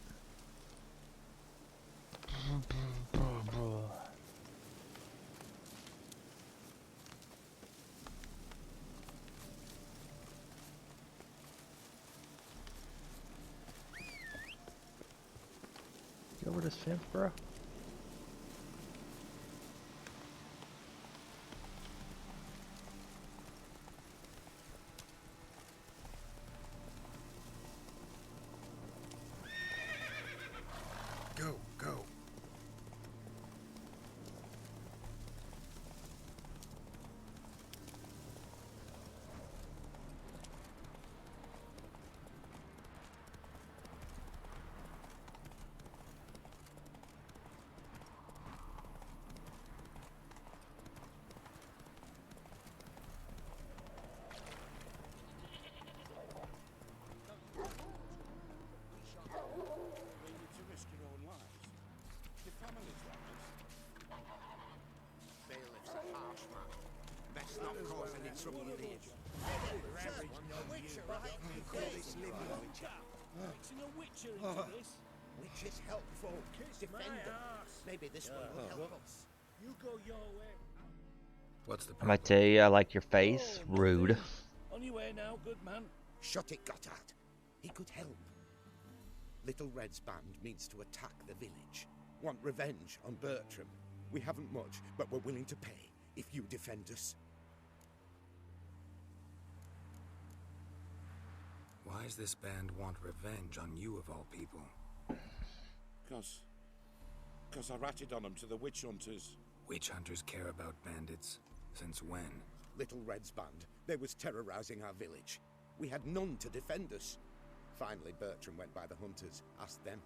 A: Get over this fence, bro.
D: Go, go.
J: Witch is helpful. Defend them. Maybe this one will help us.
G: You go your way.
D: What's the
A: I
D: problem?
A: might tell you, I like your face. Rude.
G: On your way now, good man.
J: Shut it, Gotthard. He could help. Little Red's band means to attack the village. Want revenge on Bertram. We haven't much, but we're willing to pay if you defend us.
D: Why does this band want revenge on you of all people?
M: Cause I ratted on them to the witch hunters.
D: Witch hunters care about bandits? Since when?
J: Little Red's band. They was terrorizing our village. We had none to defend us. Finally, Bertram went by the hunters, asked them.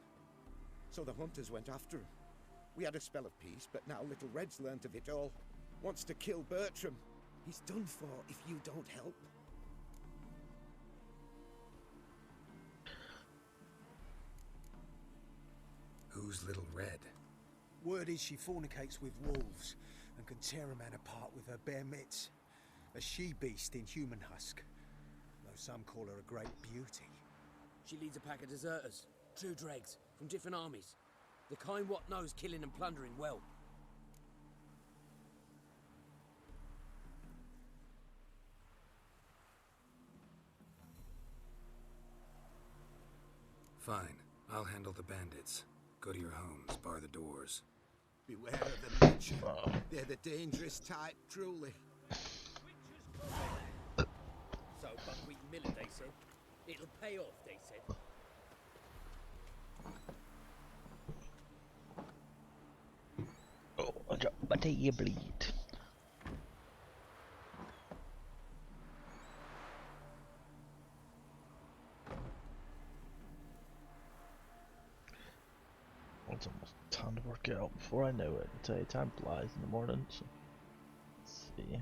J: So the hunters went after him. We had a spell of peace, but now Little Red's learnt of it all. Wants to kill Bertram. He's done for if you don't help.
D: Who's Little Red?
K: Word is she fornicates with wolves and can tear a man apart with her bare mitts. A she-beast in human husk, though some call her a great beauty.
N: She leads a pack of deserters, true dregs, from different armies. The kind what knows killing and plundering well.
D: Fine, I'll handle the bandits. Go to your homes, bar the doors.
J: Beware of the Witcher. They're the dangerous type, truly.
N: So buckwheat and millet, they said. It'll pay off, they said.
A: Oh, I dropped my tablet. It's almost time to work out before I know it. I tell you, time flies in the morning. So let's see.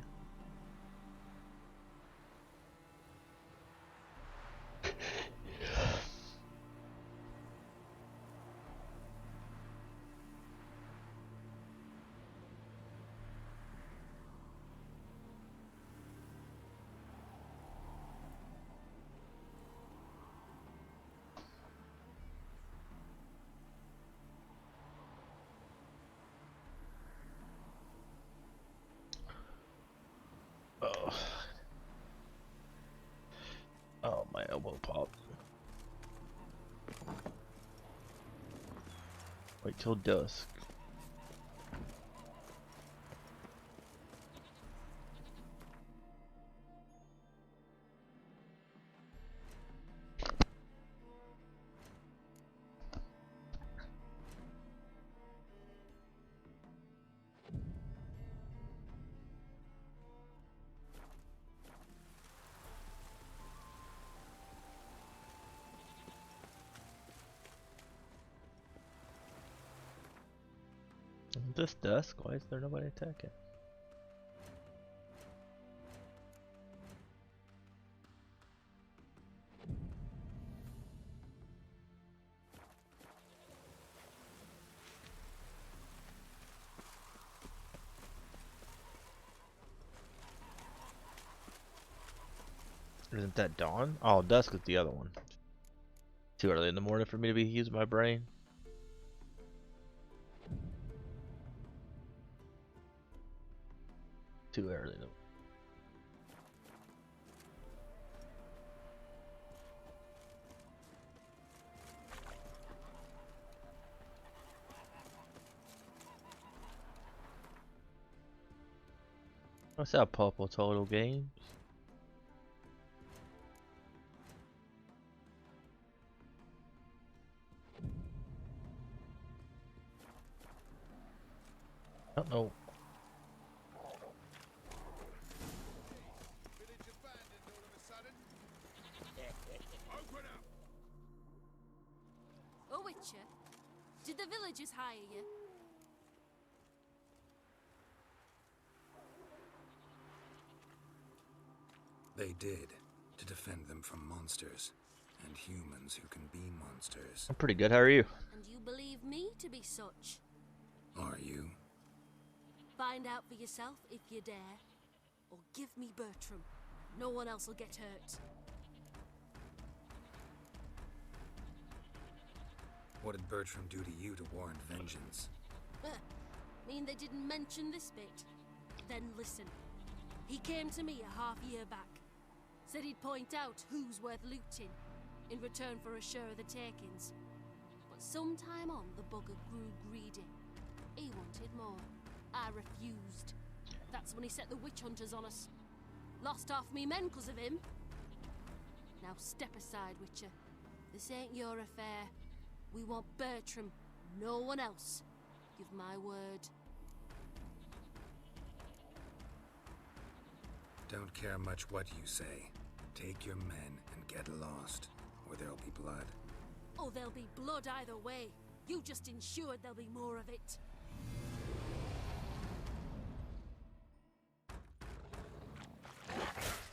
A: Oh, my elbow popped. Wait till dusk. This dusk, why is there nobody attacking? Isn't that dawn? Oh, dusk is the other one. Too early in the morning for me to be using my brain. Too early though. What's that purple total games? I don't know.
O: Oh, Witcher, did the villagers hire you?
D: They did, to defend them from monsters, and humans who can be monsters.
A: I'm pretty good, how are you?
O: And you believe me to be such?
D: Are you?
O: Find out for yourself if you dare. Or give me Bertram. No one else will get hurt.
D: What did Bertram do to you to warrant vengeance?
O: Mean they didn't mention this bit? Then listen. He came to me a half-year back. Said he'd point out who's worth looting, in return for a share of the takings. But sometime on, the bugger grew greedy. He wanted more. I refused. That's when he set the witch hunters on us. Lost half me men 'cause of him. Now step aside, Witcher. This ain't your affair. We want Bertram, no one else. Give my word.
D: Don't care much what you say. Take your men and get lost, or there'll be blood.
O: Oh, there'll be blood either way. You just ensured there'll be more of it.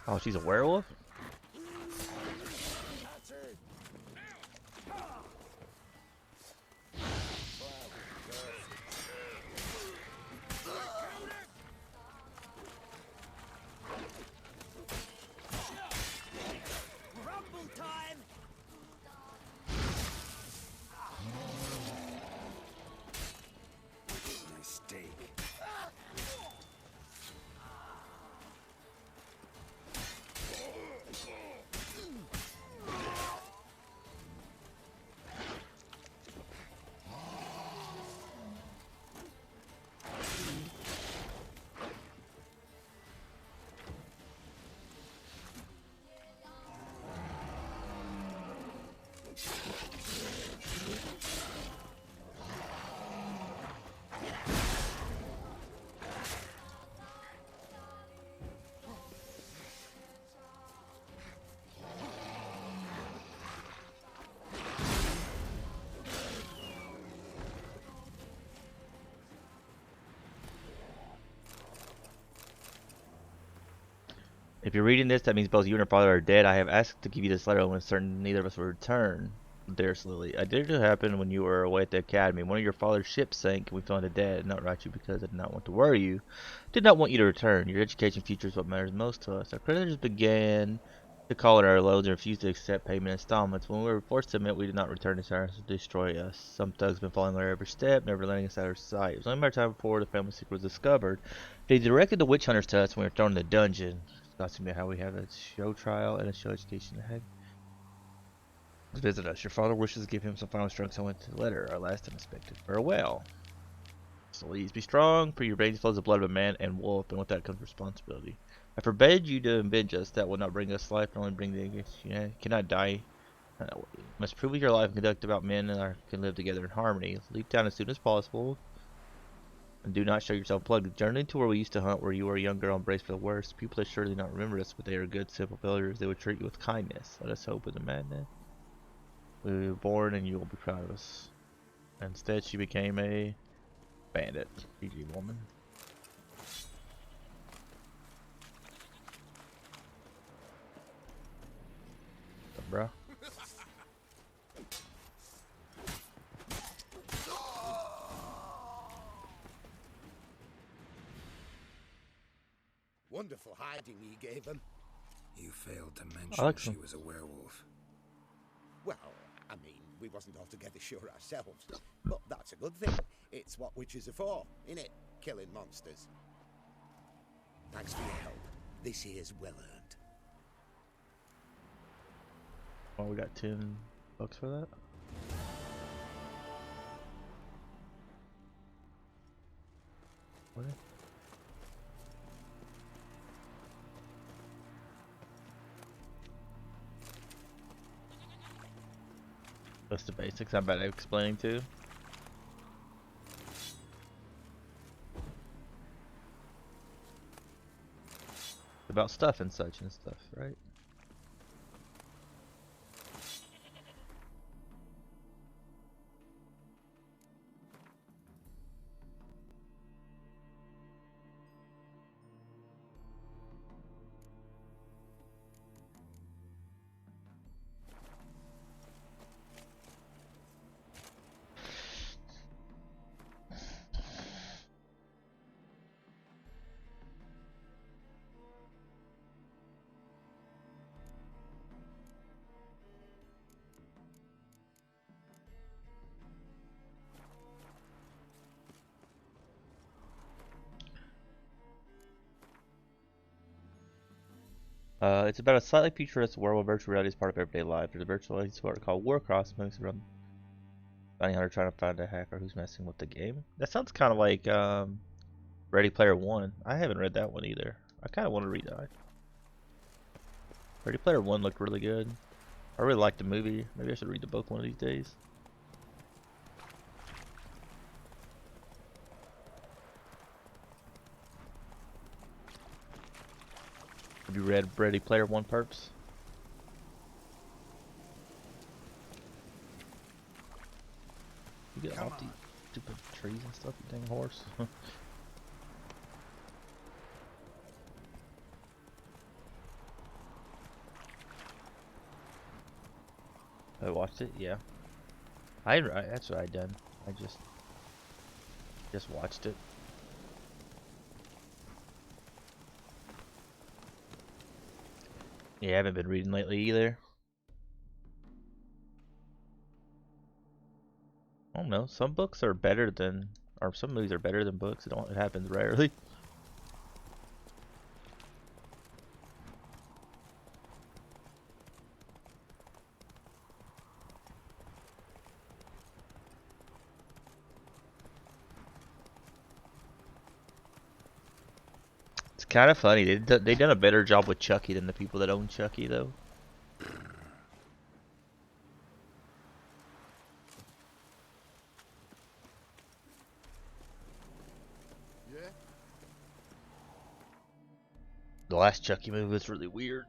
A: Oh, she's a werewolf?
N: Rumble time!
D: My steak.
A: If you're reading this, that means both you and your father are dead. I have asked to give you this letter when certain neither of us will return. Dearest Lily, I did it happen when you were away at the academy. One of your father's ships sank and we found it dead. I did not write you because I did not want to worry you. Did not want you to return. Your education future is what matters most to us. Our creditors began to call in our loans and refused to accept payment installments. When we were forced to admit we did not return, they started to destroy us. Some thugs have been following our every step, never letting us out of sight. It was only a matter of time before the family secret was discovered. They directed the witch hunters to us when we were thrown in the dungeon. Asking me how we have a show trial and a show education ahead. Visit us. Your father wishes to give him some final instructions. I went to the letter. Our last unexpected farewell. So please be strong, for your veins flows the blood of a man and wolf, and with that comes responsibility. I forbade you to avenge us. That will not bring us life, not only bring the you cannot die. Must prove with your life and conduct about men and can live together in harmony. Leap down as soon as possible. And do not show yourself plugged. Journey to where we used to hunt, where you were a young girl and braced for the worst. People that surely not remember us, but they are good, simple villagers. They would treat you with kindness. Let us hope in the madness. We were born and you will be proud of us. Instead, she became a Bandit. GG woman. Bruh.
J: Wonderful hiding you gave him.
D: You failed to mention she was a werewolf.
J: Well, I mean, we wasn't altogether sure ourselves. But that's a good thing. It's what witches are for, innit? Killing monsters. Thanks for your help. This here's well earned.
A: Oh, we got $10 for that. What? That's the basics. I'm bad at explaining too. About stuff and such and stuff, right? It's about a slightly futuristic world where virtual reality is part of everyday life. There's a virtual reality sport called Warcross moves around bounty hunter trying to find a hacker who's messing with the game. That sounds kind of like Ready Player One. I haven't read that one either. I kind of want to read that. Ready Player One looked really good. I really liked the movie. Maybe I should read the book one of these days. Have you read Ready Player One, Perps? You get off these stupid trees and stuff, you dang horse. I watched it, yeah. That's what I done. I just watched it. Yeah, I haven't been reading lately either. I don't know. Some books are better than, or some movies are better than books. It happens rarely. It's kind of funny. They done a better job with Chucky than the people that own Chucky, though.
J: Yeah?
A: The last Chucky movie was really weird.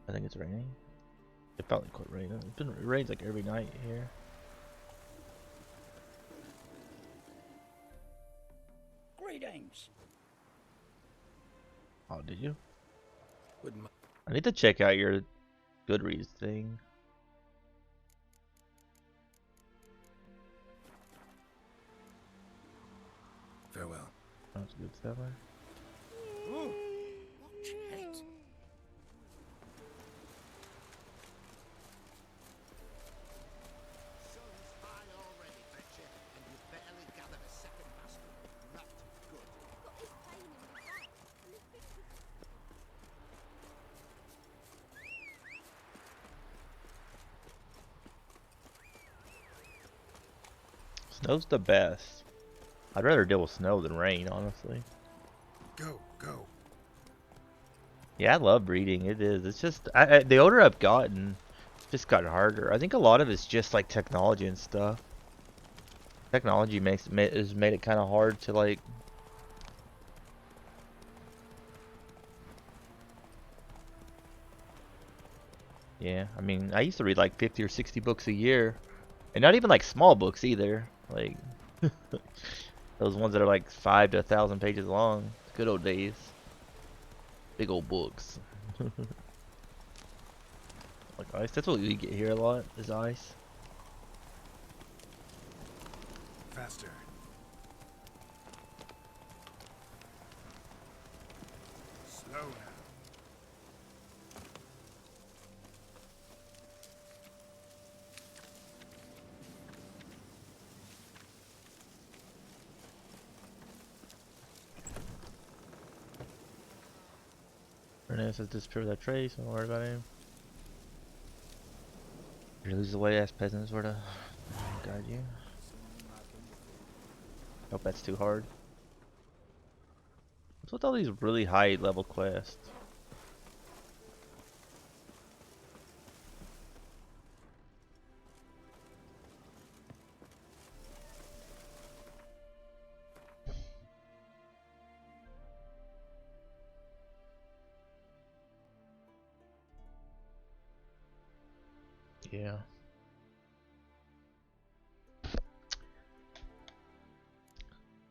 A: I think it's raining. It finally quit raining. It rains like every night here.
P: Greetings.
A: Oh, did you?
D: Wouldn't
A: I need to check out your Goodreads thing.
D: Farewell.
A: That's good stuff, man.
G: Watch it.
J: Sun's high already, Fetcher, and you've barely gathered a second basket. Not good.
B: Got his pain in the back. And his big
A: Snow's the best. I'd rather deal with snow than rain, honestly.
D: Go, go.
A: Yeah, I love reading. It is. It's just the older I've gotten, it's just gotten harder. I think a lot of it's just like technology and stuff. Technology has made it kind of hard to like. Yeah, I mean, I used to read like 50 or 60 books a year, And not even like small books either. Like those ones that are like 5 to 1,000 pages long. Good old days. Big old books. Like ice. That's what we get here a lot. Is ice.
D: Faster. Slow now.
A: Renee says disappear without trace. Don't worry about him. You lose the way, ask peasants where to guide you. Hope that's too hard. What's with all these really high level quests? Yeah.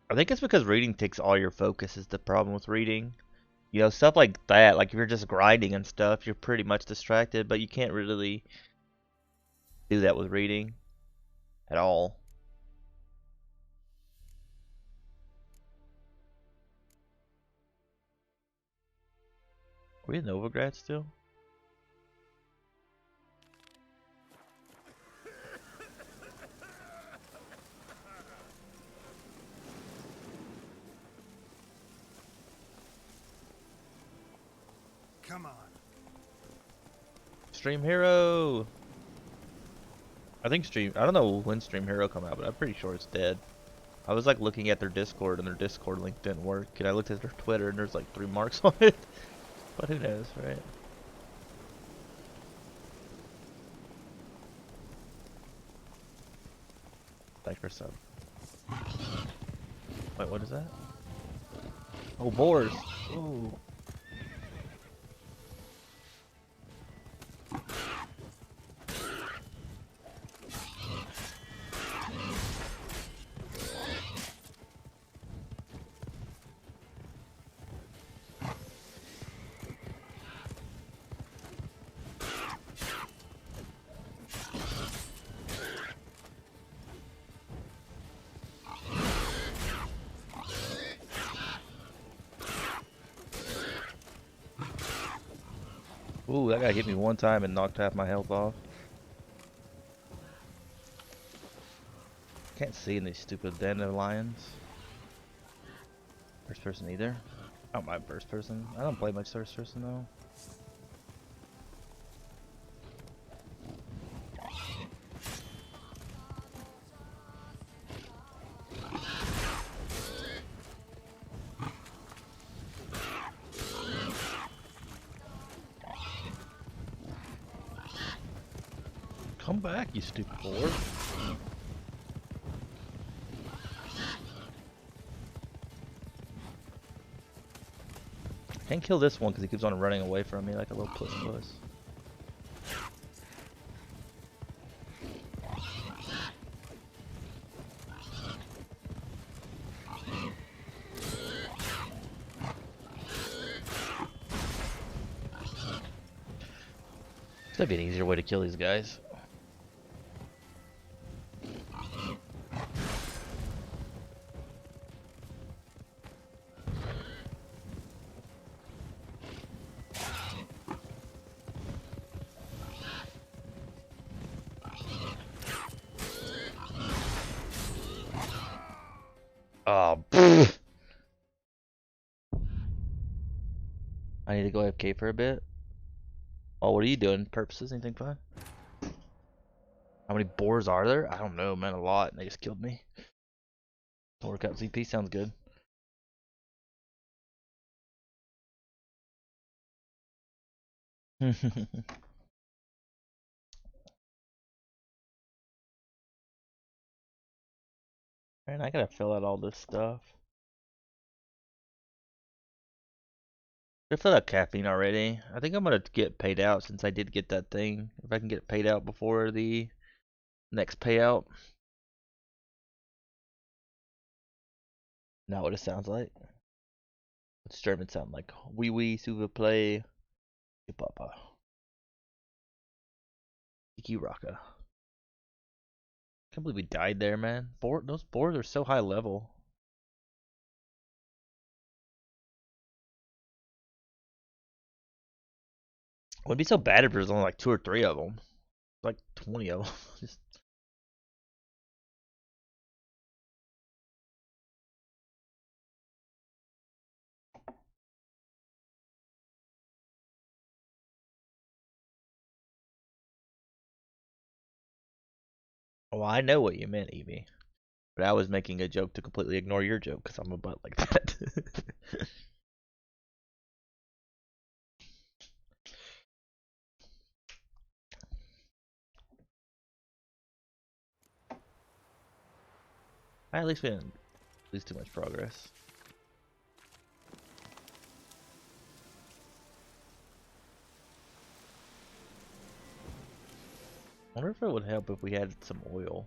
A: I think it's because reading takes all your focus is the problem with reading. You know, stuff like that, like if you're just grinding and stuff, you're pretty much distracted, but you can't really do that with reading at all. Are we in Novigrad still?
D: Come on.
A: Stream Hero! I think I don't know when Stream Hero come out, but I'm pretty sure it's dead. I was like looking at their Discord and their Discord link didn't work, and I looked at their Twitter and there's like 3 marks on it. But who knows, right? Thanks for sub. Wait, what is that? Oh, boars! Ooh. Ooh, that guy hit me one time and knocked half my health off. Can't see in these stupid dandelions. First person either. I don't mind first person. I don't play much first person though. Come back, you stupid boar. Can't kill this one because he keeps on running away from me like a little puss. There's gotta be an easier way to kill these guys. Oh, pfft. I need to go AFK for a bit. Oh, what are you doing? Purposes? Anything fun? How many boars are there? I don't know, man. A lot. And they just killed me. Workout ZP sounds good. Man, I gotta fill out all this stuff. I filled out caffeine already. I think I'm gonna get paid out since I did get that thing. If I can get paid out before the Next payout. Not what it sounds like. What's German sound like? Oui, oui, s'il vous plaît. Papa. Iki Raka. Can't believe we died there, man. Those boars are so high level. Wouldn't be so bad if there's only like 2 or 3 of them. Like 20 of them. Just. Oh, I know what you meant, Evie. But I was making a joke to completely ignore your joke because I'm a butt like that. At least we didn't lose too much progress. I wonder if it would help if we had some oil.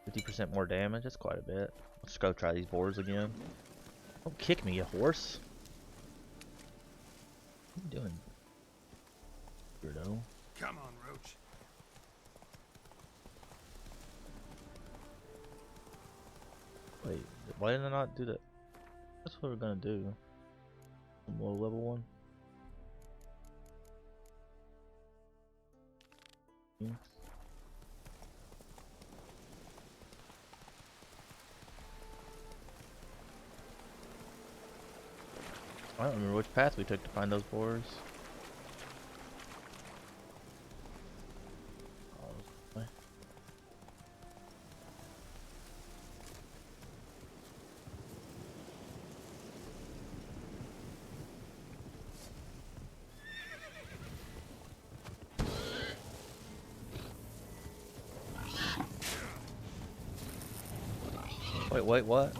A: %50 more damage, that's quite a bit. Let's go try these boars again. Don't kick me, you horse. What are you doing? Weirdo.
D: Come on, Roach.
A: Wait, why did I not do that? That's what we're gonna do. Some low level one. I don't remember which path we took to find those boars. Wait, what?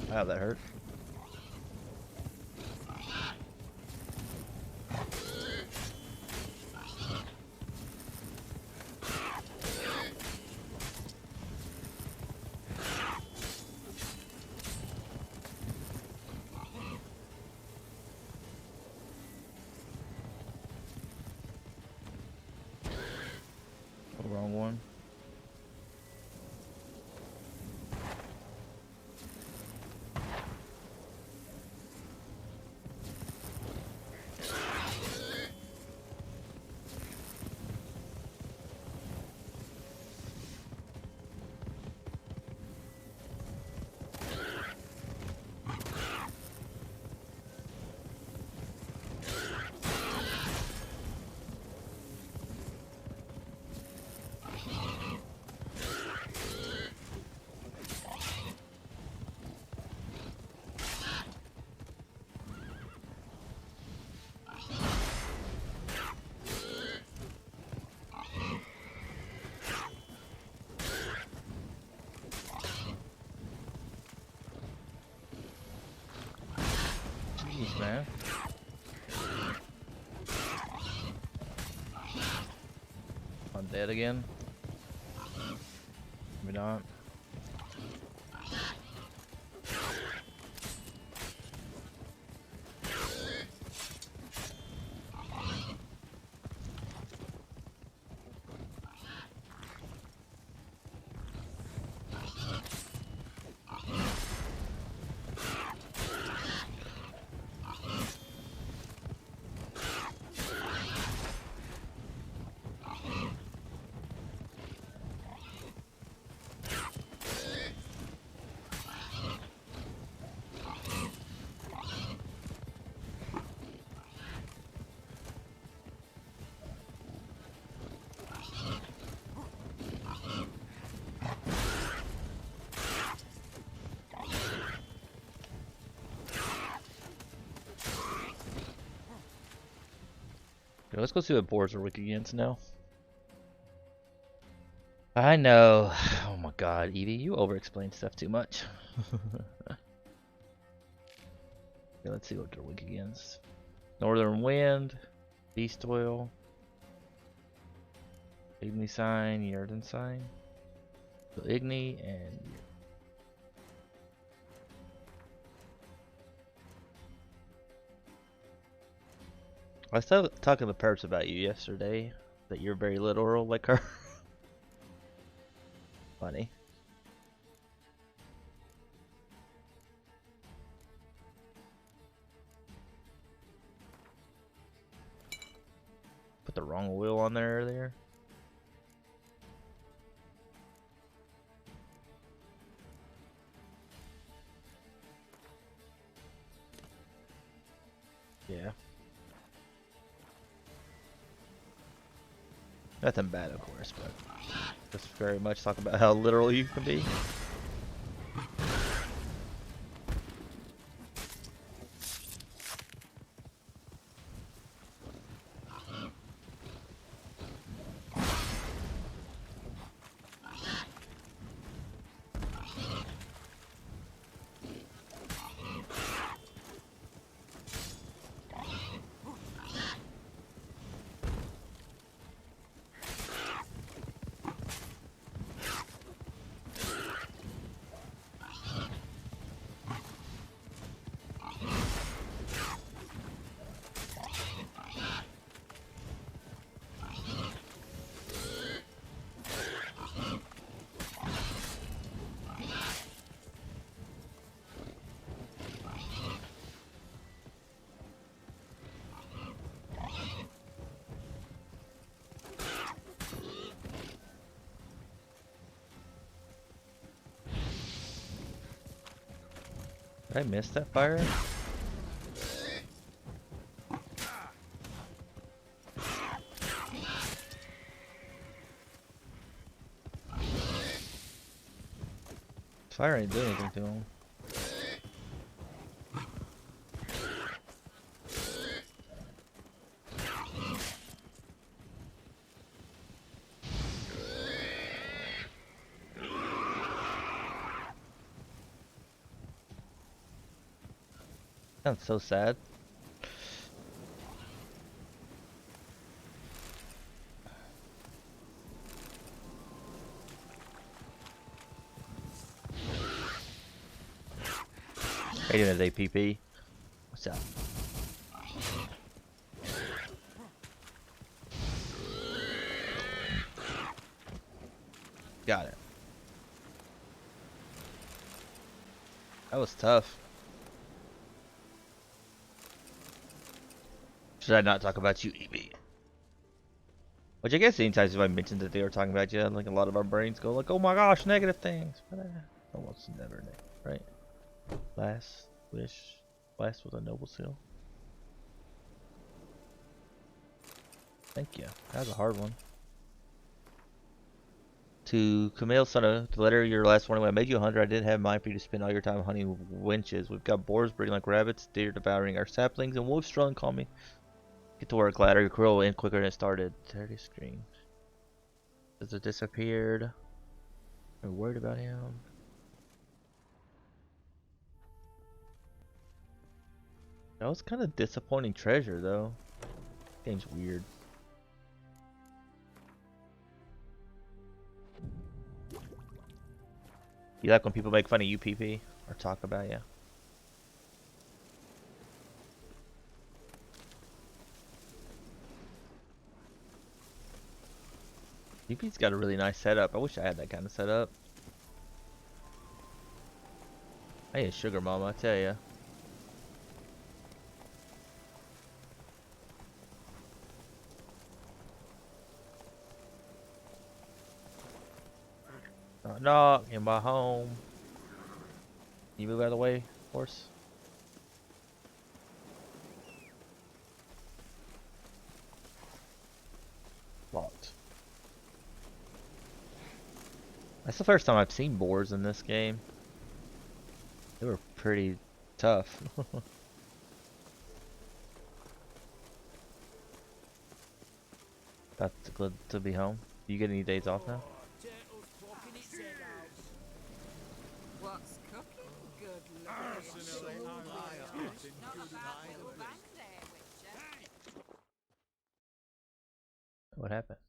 A: Wow, that hurt. Wrong one. Jeez, man. I'm dead again. Maybe not. Let's go see what boards we're weak against now. I know. Oh my god, Evie, you over-explain stuff too much. Okay, let's see what they're weak against. Northern Wind, Beast Oil, Igni Sign, Yerden Sign. So Igni and I was talking to Perps about you yesterday, that you're very literal like her. Funny. Put the wrong oil on there earlier. Yeah. Nothing bad, of course, but just very much talk about how literal you can be. Did I miss that fire? Fire ain't doing anything to him. Sounds so sad. Hey, doing his APP. What's up? Got it. That was tough. Should I not talk about you, Evie? Which I guess anytime somebody mentions that they were talking about you, like a lot of our brains go like, oh my gosh, negative things. But almost never negative, right? Last wish. Last with a noble seal. Thank you. That was a hard one. To Camille Sona, the letter your last warning when I made you a hunter, I didn't have mine for you to spend all your time hunting winches. We've got boars breeding like rabbits, deer devouring our saplings, and wolves strolling call me. Get to work, ladder. Your crew will end quicker than it started. 30 screams. Has it disappeared? Are we worried about him? That was kind of disappointing treasure, though. Game's weird. You like when people make fun of you, PP? Or talk about you? UP's got a really nice setup. I wish I had that kind of setup. I ain't a sugar mama, I tell ya. Knock knock, in my home. You move out of the way, horse. Locked. That's the first time I've seen boars in this game. They were pretty tough. About to be home. Do you get any days off now?
Q: What's cooking? Good looking.
R: Personally, I like it.
Q: Not a bad little bang there, Witcher.
A: What happened?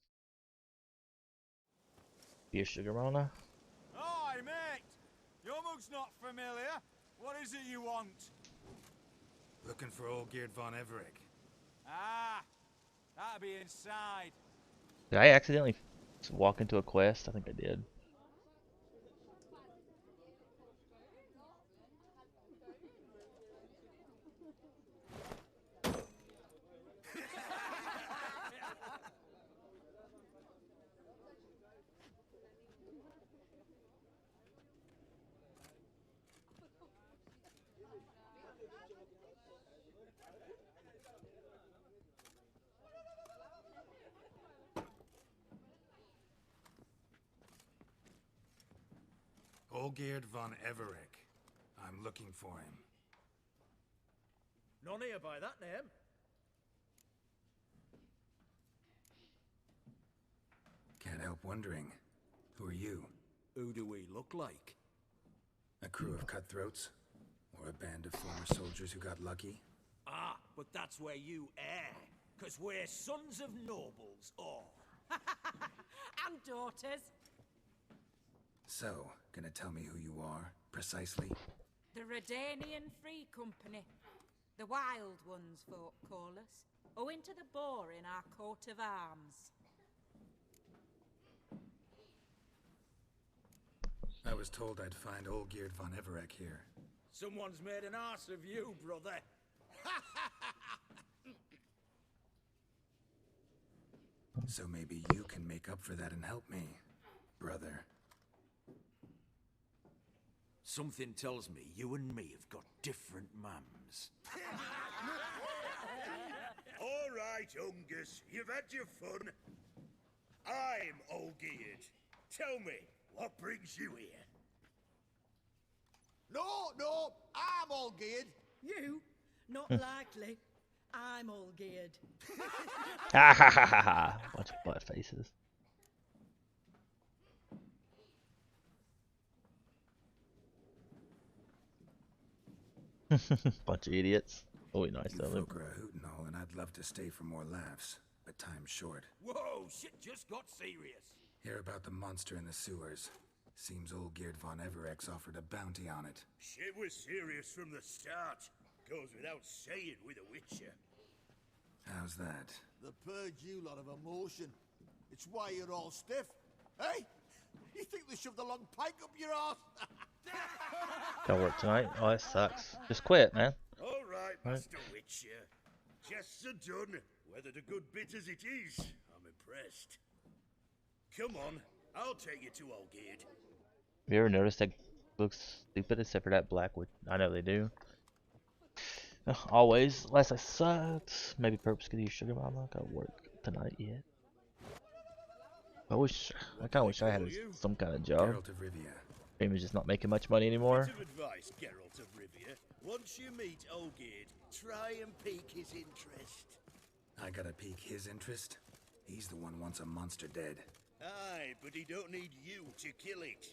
A: Beer sugar Rona?
R: Hi, mate! Your mug's not familiar. What is it you want?
D: Looking for Olgierd von Everec.
R: Ah, that'll be inside.
A: Did I accidentally walk into a quest? I think I did.
D: Olgierd von Everec. I'm looking for him.
S: None here by that name.
D: Can't help wondering. Who are you?
S: Who do we look like?
D: A crew of cutthroats? Or a band of former soldiers who got lucky?
S: Ah, but that's where you err. 'Cause we're sons of nobles, all.
Q: And daughters.
D: So, gonna tell me who you are, precisely?
Q: The Redanian Free Company. The Wild Ones, folk call us. Owing to the boar in our coat of arms.
D: I was told I'd find Olgierd von Everec here.
S: Someone's made an arse of you, brother.
D: So maybe you can make up for that and help me, brother.
S: Something tells me you and me have got different mums.
T: All right, Ungus, you've had your fun. I'm Olgierd. Tell me, what brings you here?
U: No, I'm Olgierd.
V: You? Not likely. I'm all geared.
A: Ha ha ha ha ha! Bunch of butt faces. Bunch of idiots. Oh, nice
D: You
A: of
D: folk are a hoot and all, and I'd love to stay for more laughs, but time's short.
S: Whoa, shit just got serious.
D: Hear about the monster in the sewers. Seems Olgierd von Everec offered a bounty on it.
T: Shit was serious from the start. Goes without saying with a Witcher.
D: How's that?
U: The purge you lot of emotion. It's why you're all stiff. Hey? You think they shoved a long pike up your arse?
A: Don't work tonight. Oh, that sucks. Just quit, man.
T: All right, Master Witcher. Jests are done. Whether the good bit as it is, I'm impressed. Come on, I'll take you to Olgierd.
A: Have you ever noticed that looks stupid except for that black wood? I know they do. Always. Last I sucked. Maybe Purpose could use sugar, but I'm not gonna work tonight yet. I kind of wish I had some kind of job.
D: Geralt of Rivia.
A: Maybe just not making much money anymore.
T: Bit of advice, Geralt of Rivia. Once you meet Olgierd, try and pique his interest.
D: I gotta pique his interest? He's the one wants a monster dead.
T: Aye, but he don't need you to kill it.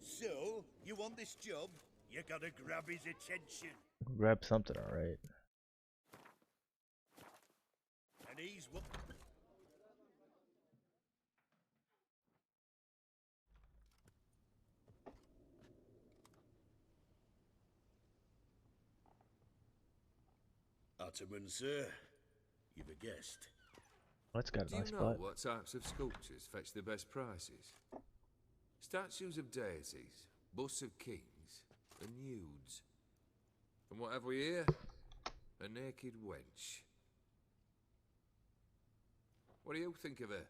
T: So, you want this job? You gotta grab his attention.
A: Grab something, alright.
T: And he's what... Ottoman, sir. You've a guest.
A: Let's got a
W: Do
A: nice
W: you know
A: butt.
W: what types of sculptures fetch the best prices? Statues of deities, busts of kings, and nudes. And what have we here? A naked wench. What do you think of her?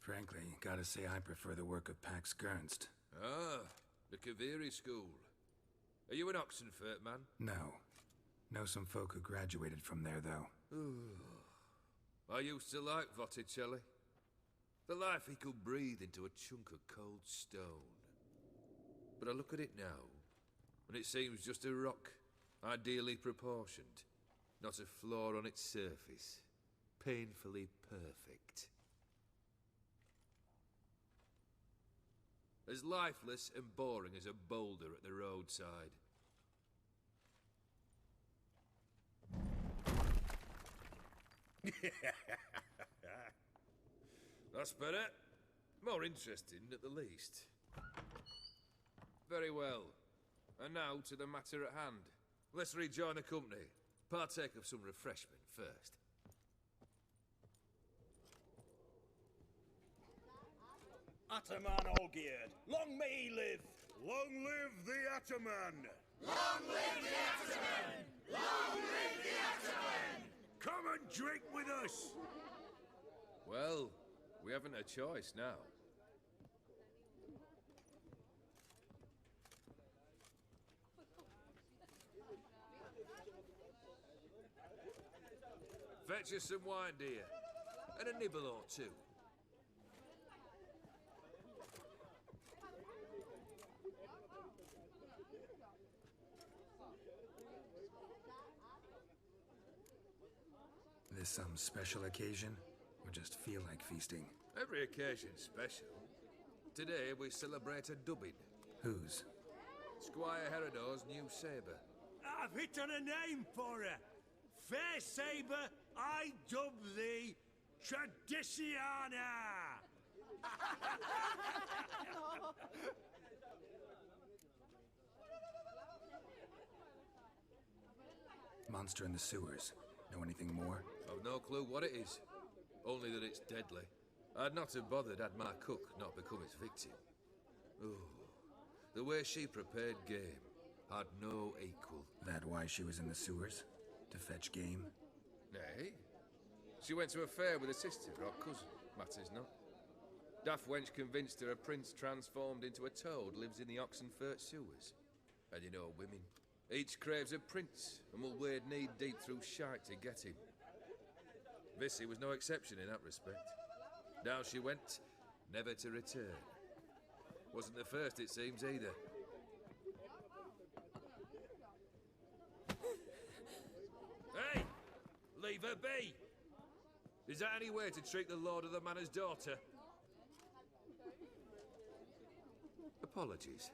D: Frankly, gotta say I prefer the work of Pax Gernst.
W: Ah, the Kaviri school. Are you an Oxenfurt man?
D: No. Know some folk who graduated from there, though.
W: I used to like Botticelli. The life he could breathe into a chunk of cold stone. But I look at it now, and it seems just a rock, ideally proportioned, not a flaw on its surface. painfully perfect. As lifeless and boring as a boulder at the roadside. That's better. More interesting, at the least. Very well. And now to the matter at hand. Let's rejoin the company. Partake of some refreshment first.
T: Ataman Olgierd, long may he live! Long live the Ataman!
U: Long live the Ataman! Long live the Ataman!
T: Come and drink with us!
W: Well, we haven't a choice now. Fetch us some wine, dear. And a nibble or two.
D: This some special occasion? Or just feel like feasting?
W: Every occasion's special. Today we celebrate a dubbing.
D: Whose?
W: Squire Herodor's new sabre.
T: I've hit on a name for her. Fair sabre, I dub thee Tradiciana.
D: Monster in the sewers. Know anything more?
W: I've no clue what it is. Only that it's deadly. I'd not have bothered had my cook not become its victim. Oh, the way she prepared game had no equal.
D: That why she was in the sewers? To fetch game?
W: Nay. She went to a fair with a sister or cousin. Matters not. Daft wench convinced her a prince transformed into a toad lives in the Oxenfurt sewers. And you know women. Each craves a prince and will wade knee-deep through shite to get him. Vissy was no exception in that respect. Down she went, never to return. Wasn't the first, it seems, either. Hey! Leave her be! Is that any way to treat the lord of the manor's daughter? Apologies.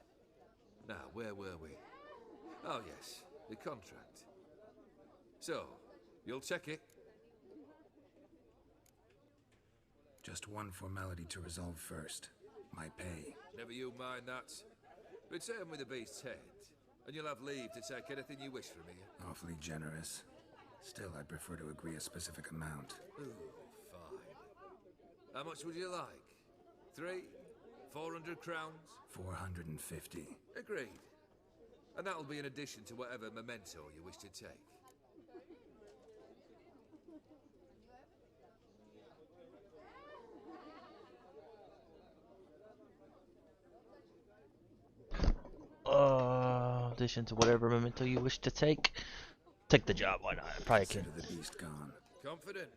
W: Now, where were we? Oh, yes, the contract. So, you'll check it?
D: Just one formality to resolve first. My pay.
W: Never you mind that. Return with the beast's head, and you'll have leave to take anything you wish from here.
D: Awfully generous. Still, I'd prefer to agree a specific amount.
W: Ooh, fine. How much would you like? 3? 400 crowns?
D: 450.
W: Agreed. And that'll be in addition to whatever memento you wish to take.
A: Addition to whatever memento you wish to take. Take the job, why not? I probably can.
D: Consider the beast gone.
W: Confident?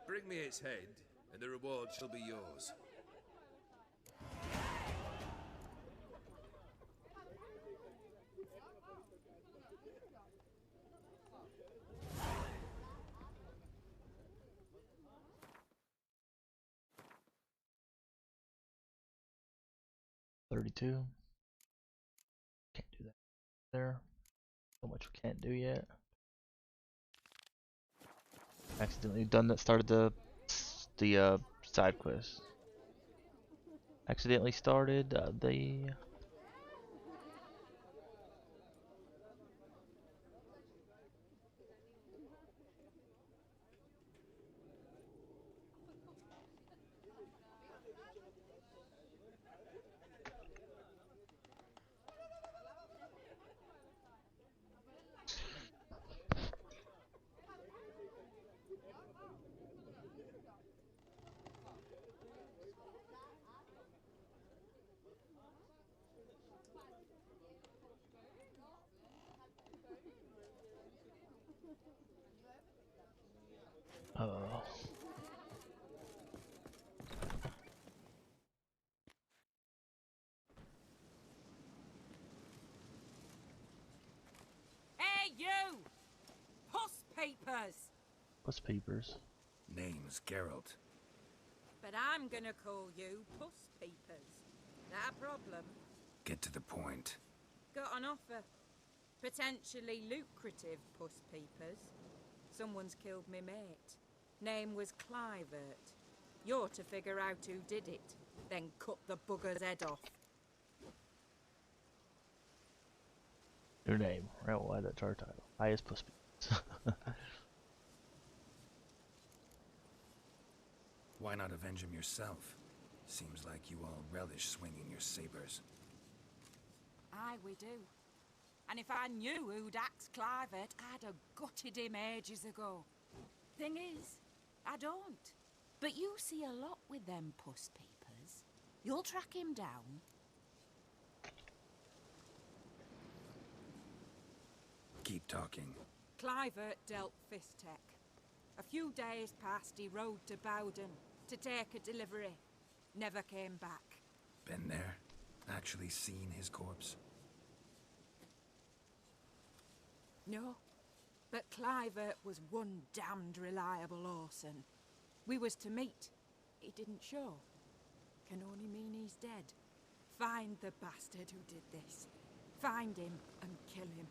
W: Bring me its head, and the reward shall be yours.
A: $32. Can't do that there. So much we can't do yet. Accidentally done that. Started the side quest. Accidentally started the. Oh.
Q: Hey, you! Puss papers!
A: What's papers?
D: Name's Geralt.
Q: But I'm gonna call you Puss Peepers. That a problem?
D: Get to the point.
Q: Got an offer. Potentially lucrative Puss Peepers. Someone's killed me mate. Name was Clivert. You're to figure out who did it, then cut the bugger's head off.
A: Your name. Right, why that's our title. Highest Puss Peepers.
D: Why not avenge him yourself? Seems like you all relish swinging your sabers.
Q: Aye, we do. And if I knew who'd axed Clivert, I'd have gutted him ages ago. Thing is, I don't. But you see a lot with them Puss Peepers. You'll track him down.
D: Keep talking.
Q: Clivert dealt Fistek. A few days past, he rode to Bowden to take a delivery. Never came back.
D: Been there? Actually seen his corpse?
Q: No. But Clivert was one damned reliable Orson. We was to meet. He didn't show. Can only mean he's dead. Find the bastard who did this. Find him and kill him.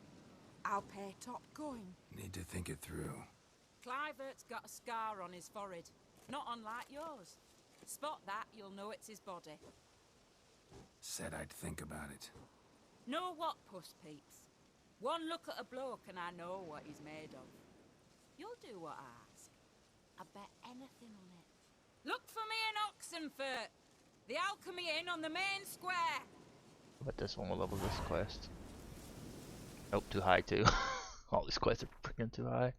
Q: I'll pay top coin.
D: Need to think it through.
Q: Clivert's got a scar on his forehead. Not unlike yours. Spot that, you'll know it's his body.
D: Said I'd think about it.
Q: Know what, Puss Peeps? One look at a bloke and I know what he's made of. You'll do what I ask. I bet anything on it. Look for me in Oxenfurt. The Alchemy Inn on the main square.
A: But this one will level this quest. Nope, too high too. All these quests are freaking too high.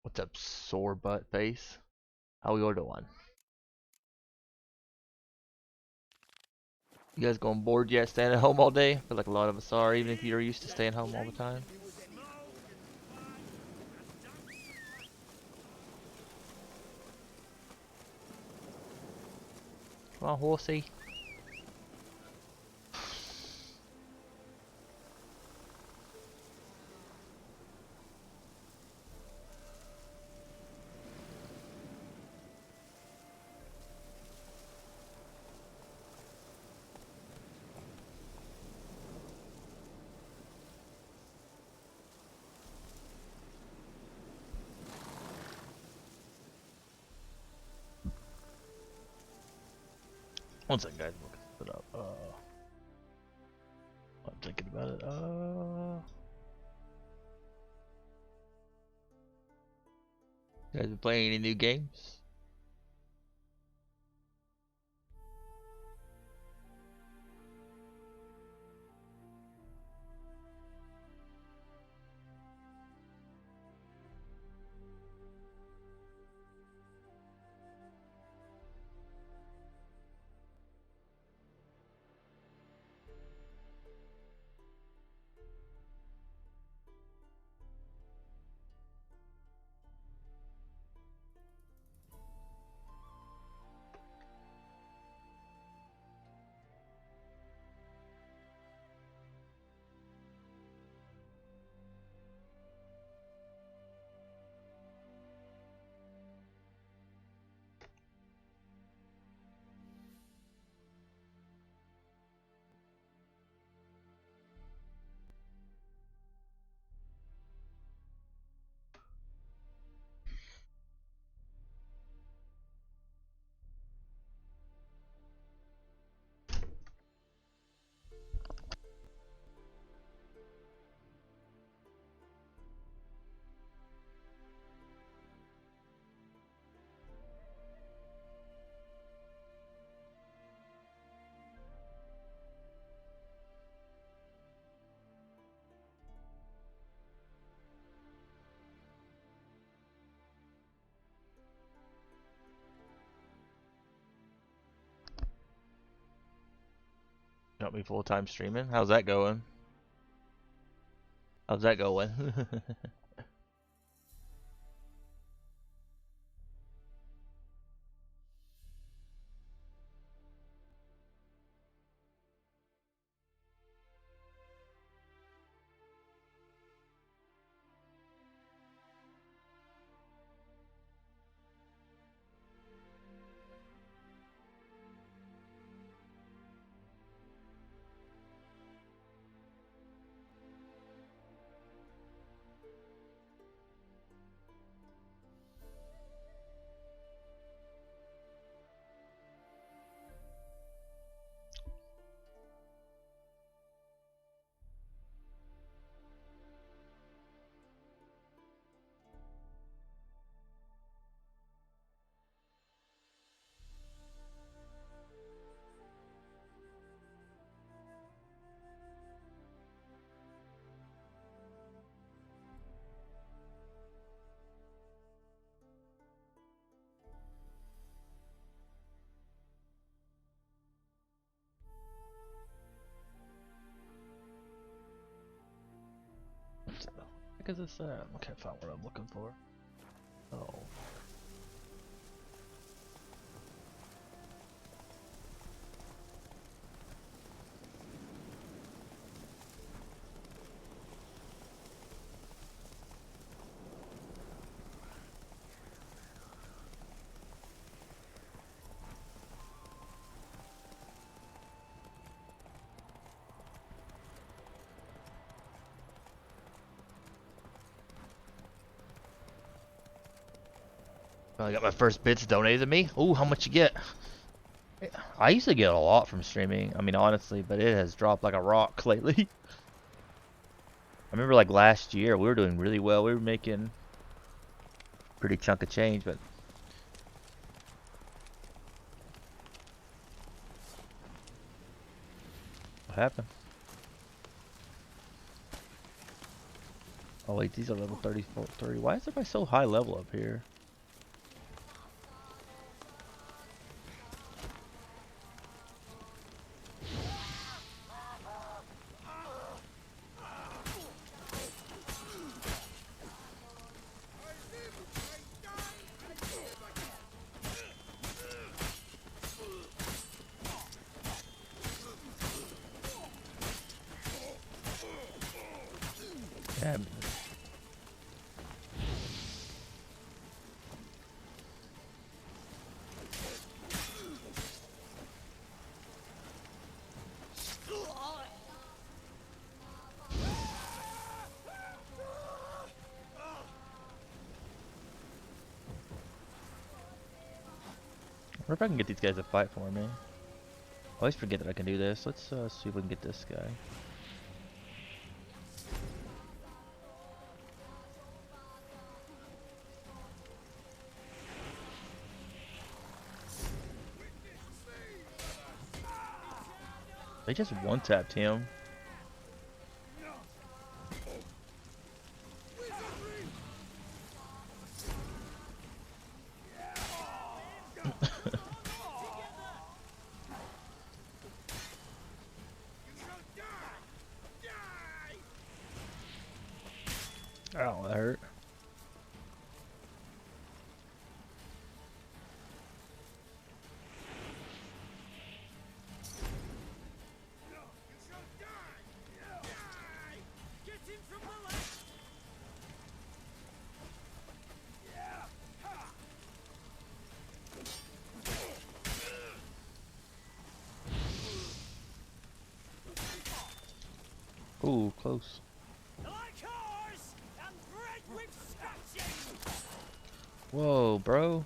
A: What's up, sore butt face? How we order one? You guys going bored yet? Staying at home all day? I feel like a lot of us are, even if you're used to staying home all the time. Come on, horsey. One second, guys. We'll put it up. I'm thinking about it. You guys been playing any new games? Got me full-time streaming. How's that going? How's that going? Because it's I can't find what I'm looking for. Oh. I got my first bits donated to me. Ooh, how much you get? I used to get a lot from streaming. I mean, honestly, but it has dropped like a rock lately. I remember like last year we were doing really well. We were making a pretty chunk of change, but what happened? Oh wait, these are level 34, 30. Why is everybody so high level up here? Yeah. I wonder if I can get these guys to fight for me. I always forget that I can do this. Let's see if we can get this guy. They just one-tapped him. Oh, that hurt. Ooh, close. Whoa, bro.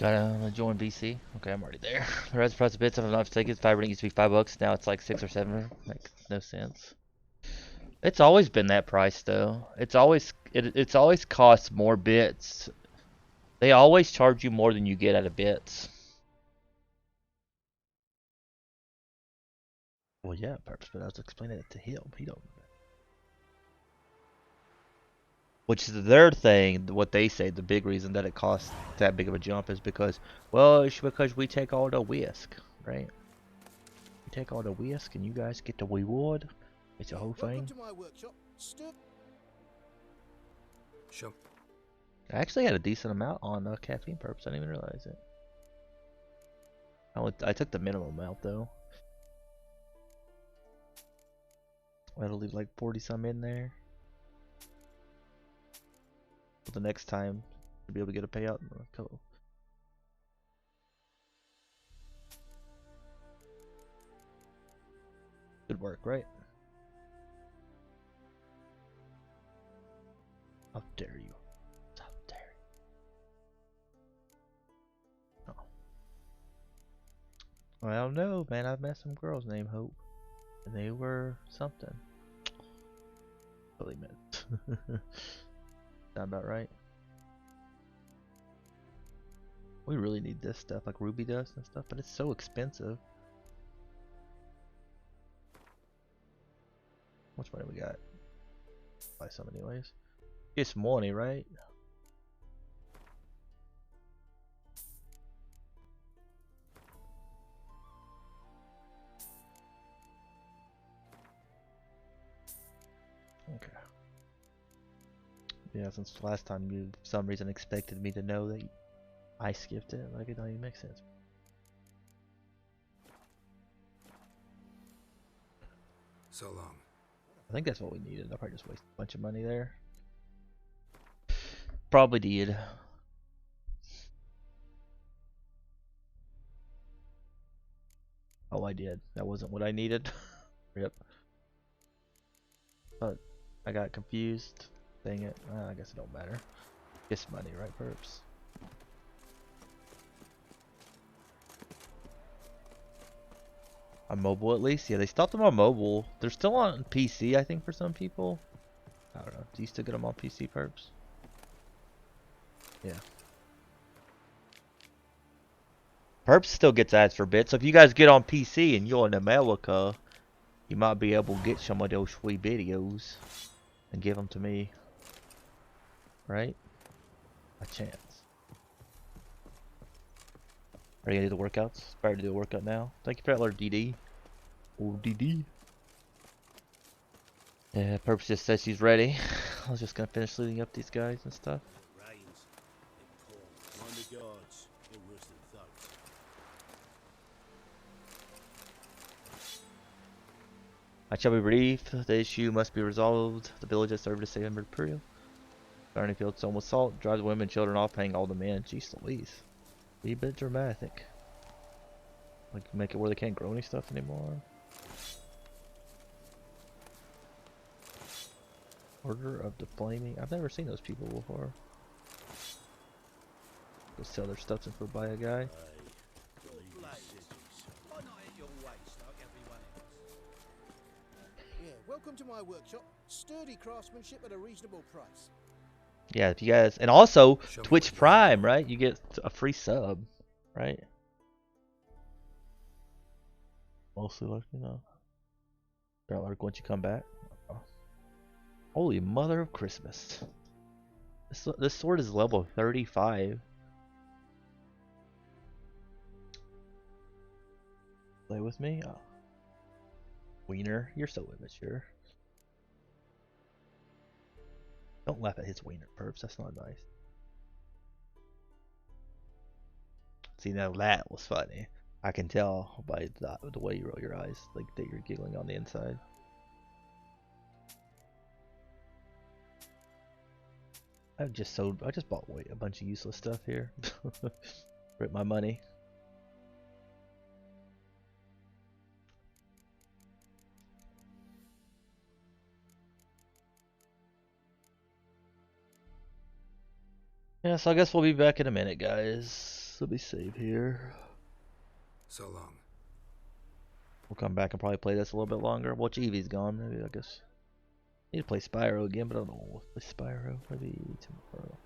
A: Gotta join BC. Okay, I'm already there. The rest price of bits, if I'm not mistaken, fiber used to be $5. Now it's like 6 or 7. Like no sense. It's always been that price though. It's always cost more bits. They always charge you more than you get out of bits. Well, yeah, Perps, but I was explaining it to him. He don't. Which is their thing, what they say, the big reason that it costs that big of a jump is because, well, it's because we take all the risk, right? We take all the risk and you guys get the reward. It's a whole thing.
U: To my workshop.
D: Sure.
A: I actually had a decent amount on caffeine Perps. I didn't even realize it. I took the minimum amount though. That'll leave like 40 some in there. The next time to be able to get a payout. Cool. Good work, right? How dare you? How dare you? Oh. Well, I don't know, man. I've met some girls named Hope, and they were something. Really meant. Sound about right? We really need this stuff, like ruby dust and stuff, but it's so expensive. How much money we got? Buy some anyways. It's money, right? Okay. Yeah, since last time you for some reason expected me to know that I skipped it, like it don't even make sense.
D: So long.
A: I think that's what we needed. I probably just wasted a bunch of money there. Probably did. Oh, I did. That wasn't what I needed. Rip. But I got confused. Dang it. I guess it don't matter. It's money, right, Perps? On mobile at least? Yeah, they stopped them on mobile. They're still on PC, I think, for some people. I don't know. Do you still get them on PC, Perps? Yeah. Perps still gets ads for bits. So if you guys get on PC and you're in America, you might be able to get some of those free videos and give them to me. Right? A chance. Are you gonna do the workouts? Better to do a workout now. Thank you for that alert, DD. Oh, DD. Yeah, Perps just said she's ready. I was just gonna finish leading up these guys and stuff.
T: Rains. It pours. Mind the guards. They're worse than thugs.
A: I shall be brief. The issue must be resolved. The village has served as a Ember Imperial. Burning fields sown with salt. Drive the women and children off, paying all the men. Jeez Louise. Be a bit dramatic. Like, make it where they can't grow any stuff anymore. Order of the Flaming. I've never seen those people before. Go sell their stuff and go buy a guy.
U: Yeah, welcome to my workshop. Sturdy craftsmanship at a reasonable price.
A: Yeah, if you guys, and also Twitch Prime, right? You get a free sub, right? Mostly, like, you know, they're like once you come back. Oh. Holy mother of Christmas! This sword is level 35. Play with me, oh. Wiener, you're so immature. Don't laugh at his wiener, Perps. That's not nice. See, now that was funny. I can tell by the way you roll your eyes, like that you're giggling on the inside. I just bought a bunch of useless stuff here. Rip my money. Yeah, so I guess we'll be back in a minute, guys. Let me save here.
D: So long.
A: We'll come back and probably play this a little bit longer. Watch Evie's gone, maybe, I guess. Need to play Spyro again, but I don't know. Play Spyro maybe tomorrow.